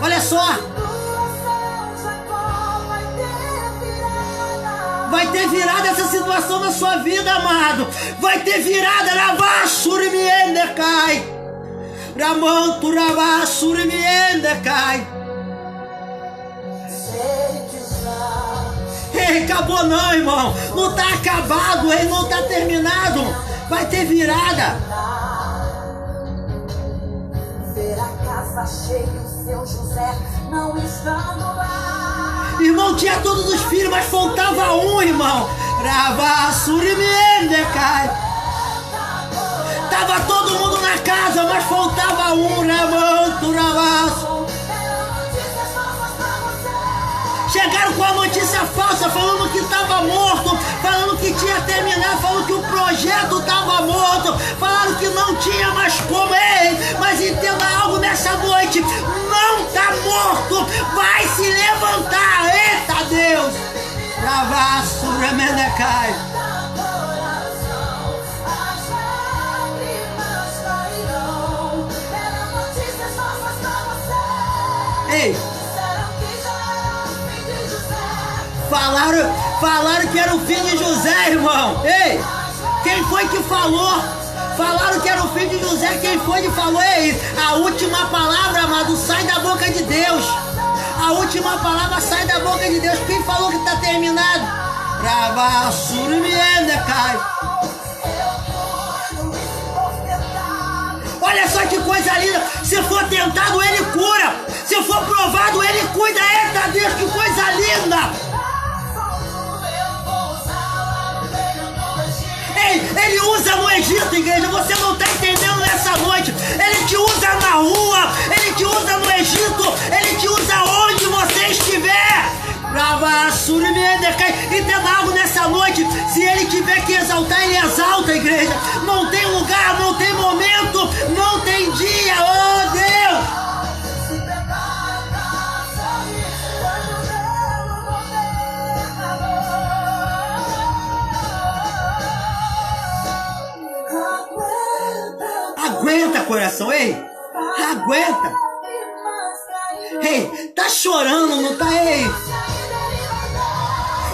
Olha só. Vai ter virada essa situação na sua vida, amado. Vai ter virada na Vassurimiende cai. Ramanturava Surimiende cai. Ei, acabou não, irmão. Não tá acabado, ei, não tá terminado. Vai ter virada. Ver a casa cheia, o seu José não estando lá. Irmão, tinha todos os filhos, mas faltava um, irmão. Ravassurimiende cai. Tava todo mundo na casa, mas faltava um. Ramanturava. Chegaram com a notícia falsa, falando que estava morto, falando que tinha terminado, falando que o projeto estava morto, falaram que não tinha mais como. Ei, mas entenda algo nessa noite, não está morto, vai se levantar. Eita Deus! Travasso, remendecai. Ei! Falaram que era o fim de José, irmão. Ei, quem foi que falou? Falaram que era o fim de José, quem foi que falou? Ei, a última palavra, amado, sai da boca de Deus. A última palavra sai da boca de Deus. Quem falou que está terminado? Olha só que coisa linda. Se for tentado, Ele cura. Se for provado, Ele cuida. Eita Deus, que coisa linda. Ele usa no Egito, igreja, você não está entendendo nessa noite. Ele te usa na rua, Ele te usa no Egito, Ele te usa onde você estiver. Entenda algo nessa noite. Se Ele tiver que exaltar, Ele exalta, igreja. Não tem lugar, não tem momento, não tem dia. Oh Deus! Aguenta, coração, ei! Aguenta! Ei, tá chorando, não tá, ei?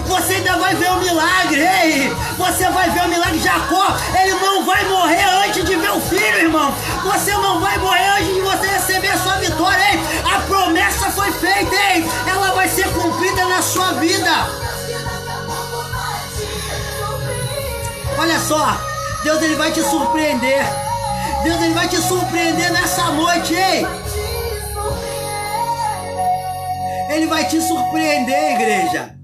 Você ainda vai ver o milagre, ei! Você vai ver o milagre de Jacó! Ele não vai morrer antes de ver o filho, irmão! Você não vai morrer antes de você receber a sua vitória, ei! A promessa foi feita, ei! Ela vai ser cumprida na sua vida! Olha só! Deus, Ele vai te surpreender! Deus, Ele vai te surpreender nessa noite, ei! Ele vai te surpreender, igreja!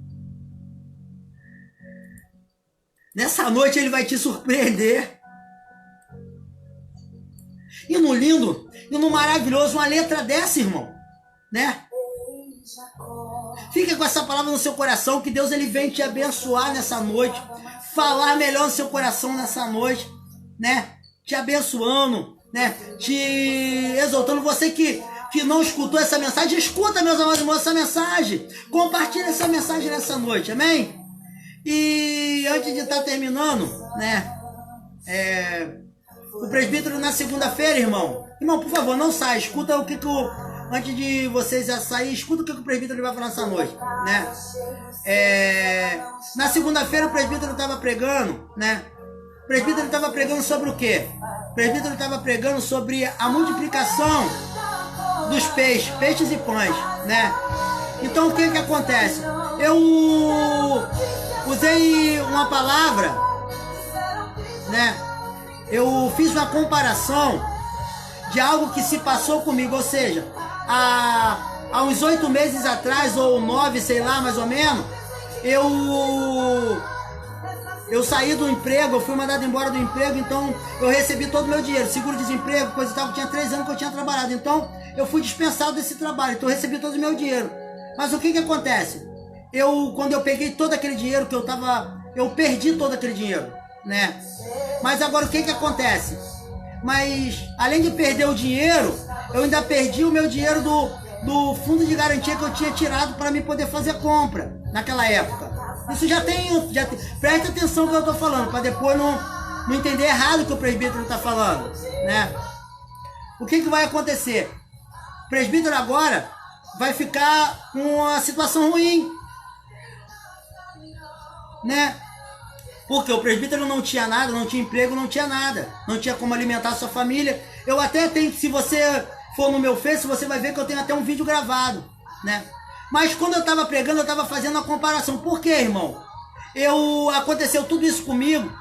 Nessa noite Ele vai te surpreender. E no lindo, e no maravilhoso, uma letra dessa, irmão, né? Fica com essa palavra no seu coração, que Deus, Ele vem te abençoar nessa noite, falar melhor no seu coração nessa noite, né? Te abençoando, né? Te exaltando. Você que não escutou essa mensagem, escuta, meus amados irmãos, essa mensagem. Compartilha essa mensagem nessa noite, amém? E antes de estar terminando, né? O presbítero na segunda-feira, irmão. Irmão, por favor, não saia. Escuta o que antes de vocês sair, escuta o que o presbítero vai falar nessa noite, né? Na segunda-feira o presbítero estava pregando, né? O presbítero estava pregando sobre o quê? O presbítero estava pregando sobre a multiplicação dos peixes e pães, né? Então o que acontece? Eu usei uma palavra, né? Eu fiz uma comparação de algo que se passou comigo, ou seja, há uns 8 meses atrás, ou 9, sei lá, mais ou menos, eu saí do emprego, eu fui mandado embora do emprego, então eu recebi todo o meu dinheiro, seguro-desemprego, coisa e tal, que tinha 3 anos que eu tinha trabalhado, então eu fui dispensado desse trabalho, então eu recebi todo o meu dinheiro. Mas o que acontece? Quando eu peguei todo aquele dinheiro que eu perdi todo aquele dinheiro, né? Mas agora o que acontece? Mas além de perder o dinheiro, eu ainda perdi o meu dinheiro do fundo de garantia que eu tinha tirado para me poder fazer compra naquela época. Isso já tem, presta atenção no que eu estou falando, para depois não entender errado o que o presbítero está falando, né? O que vai acontecer? O presbítero agora vai ficar com uma situação ruim, né? Porque o presbítero não tinha nada, não tinha emprego, não tinha nada. Não tinha como alimentar a sua família. Eu até tenho, se você for no meu Face, você vai ver que eu tenho até um vídeo gravado, né? Mas quando eu estava pregando, eu estava fazendo uma comparação. Por quê, irmão? Aconteceu tudo isso comigo,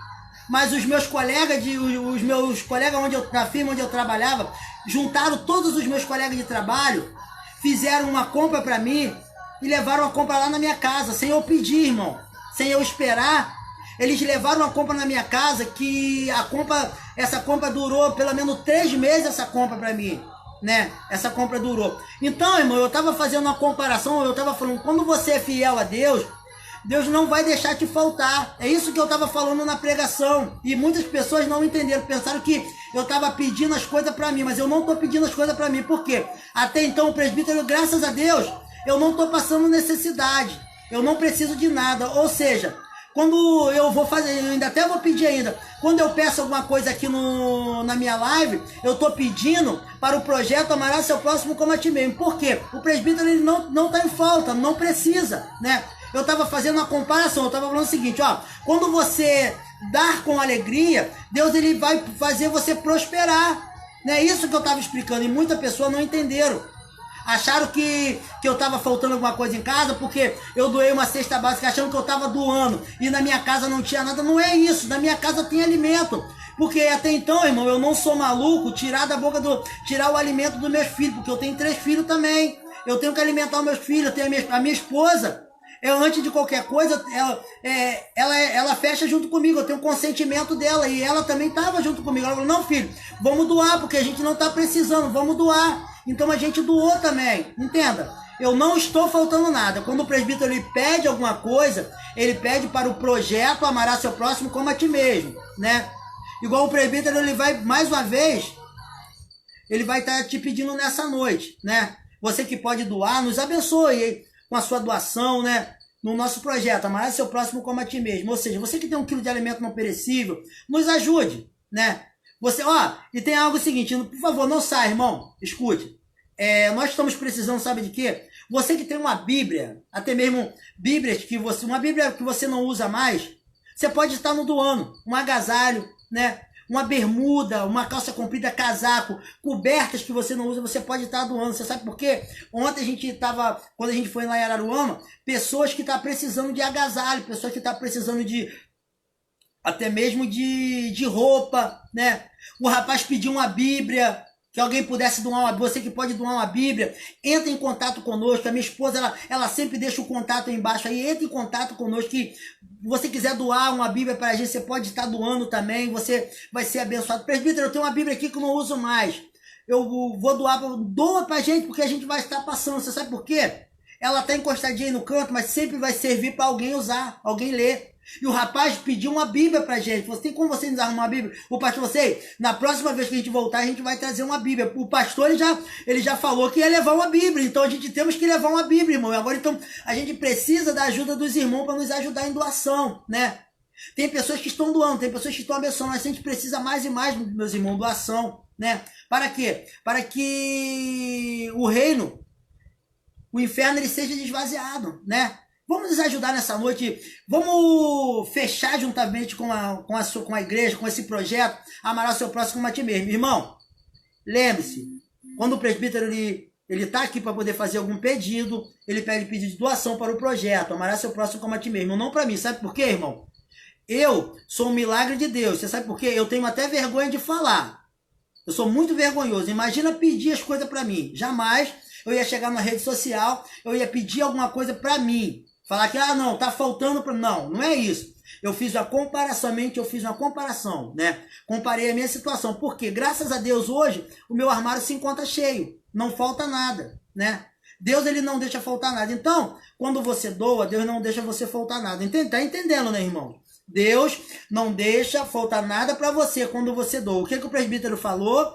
mas os meus colegas, na firma onde eu trabalhava, juntaram todos os meus colegas de trabalho, fizeram uma compra para mim e levaram a compra lá na minha casa, sem eu pedir, irmão. Sem eu esperar. Eles levaram a compra na minha casa, que essa compra durou pelo menos 3 meses, essa compra para mim, né? Essa compra durou. Então, irmão, eu estava fazendo uma comparação, eu estava falando, quando você é fiel a Deus, Deus não vai deixar te faltar. É isso que eu estava falando na pregação. E muitas pessoas não entenderam, pensaram que eu estava pedindo as coisas para mim, mas eu não estou pedindo as coisas para mim. Por quê? Até então, o presbítero, graças a Deus, eu não estou passando necessidade. Eu não preciso de nada. Ou seja, quando eu vou fazer, eu ainda até vou pedir ainda, quando eu peço alguma coisa aqui na minha live, eu estou pedindo para o projeto Amarás Seu Próximo como a Ti Mesmo. Por quê? O presbítero, ele não está em falta, não precisa, né? Eu estava fazendo uma comparação, eu estava falando o seguinte, ó, quando você dar com alegria, Deus, ele vai fazer você prosperar. Não é isso que eu estava explicando, e muitas pessoas não entenderam. Acharam que eu estava faltando alguma coisa em casa, porque eu doei uma cesta básica achando que eu estava doando, e na minha casa não tinha nada. Não é isso, na minha casa tem alimento. Porque até então, irmão, eu não sou maluco tirar o alimento dos meus filhos, porque eu tenho 3 filhos também. Eu tenho que alimentar os meus filhos, eu tenho a minha esposa. Antes de qualquer coisa, ela fecha junto comigo, eu tenho consentimento dela, e ela também estava junto comigo. Ela falou, não, filho, vamos doar, porque a gente não está precisando, vamos doar. Então a gente doou também, entenda? Eu não estou faltando nada. Quando o presbítero ele pede alguma coisa, ele pede para o projeto Amarás Seu Próximo como a Ti Mesmo, né? Igual o presbítero, ele vai, mais uma vez, ele vai estar te pedindo nessa noite, né? Você que pode doar, nos abençoe com a sua doação, né? No nosso projeto, Amarás Seu Próximo como a Ti Mesmo. Ou seja, você que tem 1 quilo de alimento não perecível, nos ajude, né? E tem algo seguinte, por favor, não saia, irmão, escute. Nós estamos precisando, sabe de quê? Você que tem uma Bíblia, até mesmo uma Bíblia que você não usa mais, você pode estar no doando, um agasalho, né? Uma bermuda, uma calça comprida, casaco, cobertas que você não usa, você pode estar doando. Você sabe por quê? Ontem quando a gente foi lá em Araruama, pessoas que estão precisando de agasalho, pessoas que estão precisando até mesmo de roupa, né? O rapaz pediu uma Bíblia, que alguém pudesse doar você que pode doar uma Bíblia, entra em contato conosco. A minha esposa, ela sempre deixa o contato aí embaixo, aí entra em contato conosco, que você quiser doar uma Bíblia para a gente, você pode estar doando também, você vai ser abençoado. Presbítero, eu tenho uma Bíblia aqui que eu não uso mais, eu vou doa para a gente, porque a gente vai estar passando. Você sabe por quê? Ela está encostadinha aí no canto, mas sempre vai servir para alguém usar, alguém ler. E o rapaz pediu uma Bíblia pra gente. Tem como você nos arrumar uma Bíblia? O pastor, na próxima vez que a gente voltar, a gente vai trazer uma Bíblia. O pastor, ele já falou que ia levar uma Bíblia. Então a gente temos que levar uma Bíblia, irmão. Agora, então, a gente precisa da ajuda dos irmãos para nos ajudar em doação, né? Tem pessoas que estão doando, tem pessoas que estão abençoando, mas a gente precisa mais e mais, meus irmãos, doação, né? Para quê? Para que o inferno, ele seja esvaziado, né? Vamos nos ajudar nessa noite, vamos fechar juntamente com a igreja, com esse projeto, Amarás Seu Próximo como a Ti Mesmo. Irmão, lembre-se, quando o presbítero ele está aqui para poder fazer algum pedido, ele pede pedido de doação para o projeto, Amarás Seu Próximo como a Ti Mesmo, não para mim. Sabe por quê, irmão? Eu sou um milagre de Deus. Você sabe por quê? Eu tenho até vergonha de falar. Eu sou muito vergonhoso. Imagina pedir as coisas para mim. Jamais eu ia chegar na rede social, eu ia pedir alguma coisa para mim. Falar que, não, tá faltando para... Não é isso. Eu fiz uma comparação, né? Comparei a minha situação. Porque, graças a Deus, hoje, o meu armário se encontra cheio. Não falta nada, né? Deus, ele não deixa faltar nada. Então, quando você doa, Deus não deixa você faltar nada. Tá entendendo, né, irmão? Deus não deixa faltar nada para você quando você doa. O que o presbítero falou?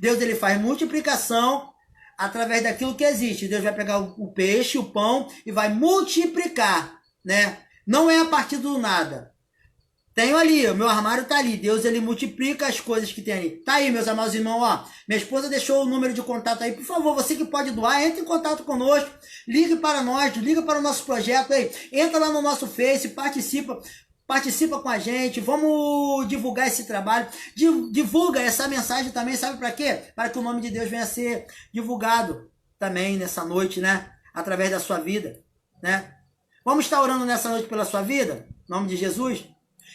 Deus, ele faz multiplicação através daquilo que existe. Deus vai pegar o peixe, o pão e vai multiplicar, né? Não é a partir do nada. Tenho ali, o meu armário tá ali. Deus, ele multiplica as coisas que tem ali. Tá aí, meus amados irmãos, ó. Minha esposa deixou o número de contato aí. Por favor, você que pode doar, entre em contato conosco. Ligue para nós, liga para o nosso projeto aí. Entra lá no nosso Face, participa com a gente. Vamos divulgar esse trabalho. Divulga essa mensagem também, sabe para quê? Para que o nome de Deus venha a ser divulgado também nessa noite, né? Através da sua vida, né? Vamos estar orando nessa noite pela sua vida, em nome de Jesus.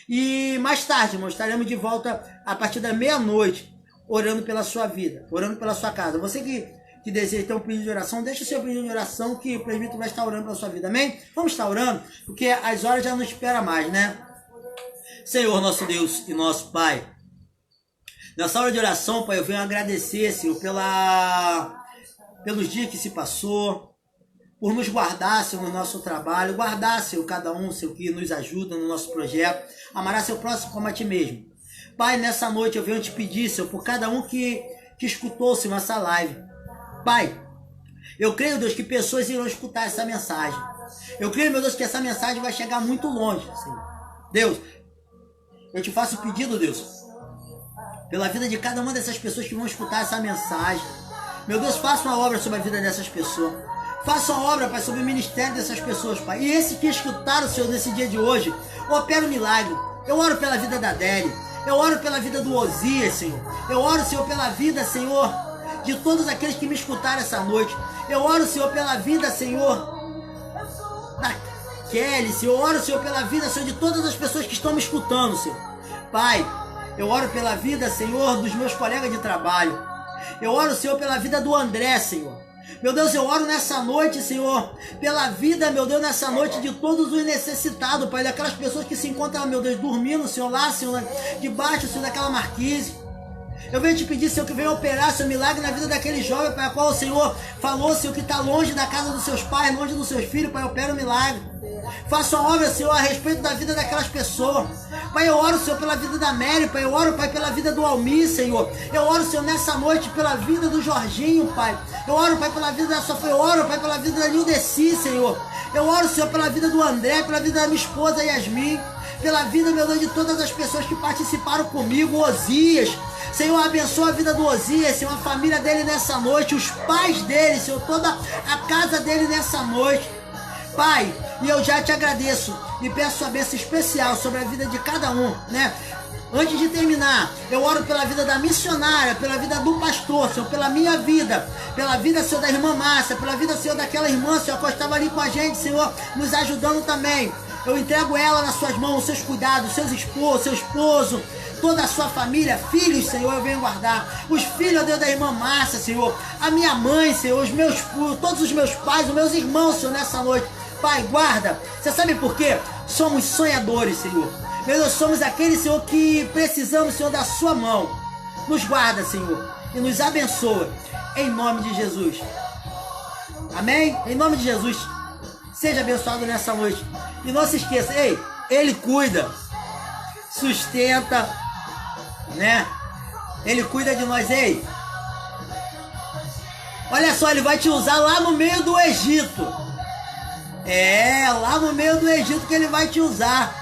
E mais tarde, irmãos, estaremos de volta a partir da meia-noite, orando pela sua vida, orando pela sua casa. Você que deseja ter um pedido de oração, deixa o seu pedido de oração que o presbítero vai estar orando pela sua vida, amém? Vamos estar orando, porque as horas já não esperam mais, né? Senhor, nosso Deus e nosso Pai, nessa hora de oração, Pai, eu venho agradecer, Senhor, pelos dias que se passou, por nos guardar, Senhor, no nosso trabalho, guardar, Senhor, cada um, Senhor, que nos ajuda no nosso projeto, amará seu próximo como a ti mesmo. Pai, nessa noite eu venho te pedir, Senhor, por cada um que escutou, Senhor, essa live. Pai, eu creio, Deus, que pessoas irão escutar essa mensagem. Eu creio, meu Deus, que essa mensagem vai chegar muito longe, Senhor. Deus, eu te faço o pedido, Deus, pela vida de cada uma dessas pessoas que vão escutar essa mensagem. Meu Deus, faça uma obra sobre a vida dessas pessoas. Faça uma obra, Pai, sobre o ministério dessas pessoas, Pai. E esses que escutaram, Senhor, nesse dia de hoje, opera um milagre. Eu oro pela vida da Adélia. Eu oro pela vida do Osias, Senhor. Eu oro, Senhor, pela vida, Senhor, de todos aqueles que me escutaram essa noite. Eu oro, Senhor, pela vida, Senhor, da Kelly, Senhor. Eu oro, Senhor, pela vida, Senhor, de todas as pessoas que estão me escutando, Senhor. Pai, eu oro pela vida, Senhor, dos meus colegas de trabalho. Eu oro, Senhor, pela vida do André, Senhor. Meu Deus, eu oro nessa noite, Senhor, pela vida, meu Deus, nessa noite de todos os necessitados, Pai, daquelas pessoas que se encontram, meu Deus, dormindo, Senhor, lá, Senhor, debaixo, Senhor, daquela marquise. Eu venho te pedir, Senhor, que venha operar seu milagre na vida daquele jovem para qual o Senhor falou, Senhor, que está longe da casa dos seus pais, longe dos seus filhos, Pai, opera o milagre. Faça uma obra, Senhor, a respeito da vida daquelas pessoas. Pai, eu oro, Senhor, pela vida da Mary, Pai, eu oro, Pai, pela vida do Almir, Senhor. Eu oro, Senhor, nessa noite pela vida do Jorginho, Pai. Eu oro, Pai, pela vida da Sofia. Eu oro, Pai, pela vida da Nildeci, Senhor. Eu oro, Senhor, pela vida do André, pela vida da minha esposa Yasmin. Pela vida, meu Deus, de todas as pessoas que participaram comigo, Osias. Senhor, abençoa a vida do Osias, Senhor, a família dele nessa noite, os pais dele, Senhor, toda a casa dele nessa noite. Pai, e eu já te agradeço e peço sua bênção especial sobre a vida de cada um, né? Antes de terminar, eu oro pela vida da missionária, pela vida do pastor, Senhor, pela minha vida, pela vida, Senhor, da irmã Márcia, pela vida, Senhor, daquela irmã, Senhor, que estava ali com a gente, Senhor, nos ajudando também. Eu entrego ela nas suas mãos, seus cuidados, seus esposos, seu esposo, toda a sua família, filhos, Senhor, eu venho guardar. Os filhos, ó Deus, da irmã Márcia, Senhor, a minha mãe, Senhor, todos os meus pais, os meus irmãos, Senhor, nessa noite. Pai, guarda. Você sabe por quê? Somos sonhadores, Senhor. Meu Deus, somos aqueles, Senhor, que precisamos, Senhor, da sua mão. Nos guarda, Senhor, e nos abençoa, em nome de Jesus. Amém? Em nome de Jesus. Seja abençoado nessa noite. E não se esqueça, ei, Ele cuida, sustenta, né? Ele cuida de nós, ei. Olha só, Ele vai te usar lá no meio do Egito. É, lá no meio do Egito que Ele vai te usar.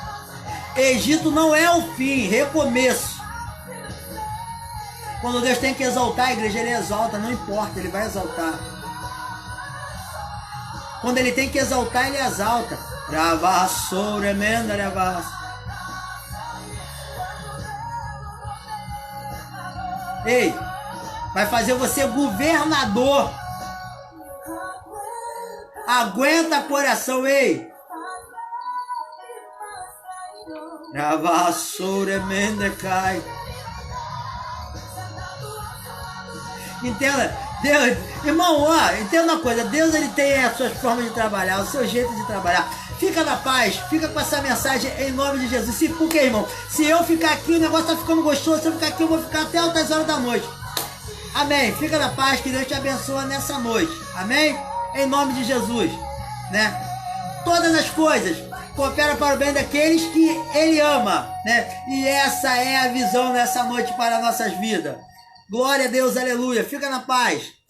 Egito não é o fim, recomeço. Quando Deus tem que exaltar a igreja, Ele exalta, não importa, Ele vai exaltar. Quando Ele tem que exaltar, Ele exalta. Ei, vai fazer você governador. Aguenta coração, ei. Entenda, Deus, irmão, ó, entenda uma coisa, Deus, ele tem as suas formas de trabalhar, o seu jeito de trabalhar. Fica na paz, fica com essa mensagem em nome de Jesus. Por quê, irmão? Se eu ficar aqui, o negócio tá ficando gostoso. Se eu ficar aqui, eu vou ficar até altas horas da noite. Amém. Fica na paz, que Deus te abençoe nessa noite. Amém? Em nome de Jesus, né? Todas as coisas cooperam para o bem daqueles que Ele ama, né? E essa é a visão nessa noite para nossas vidas. Glória a Deus, aleluia. Fica na paz.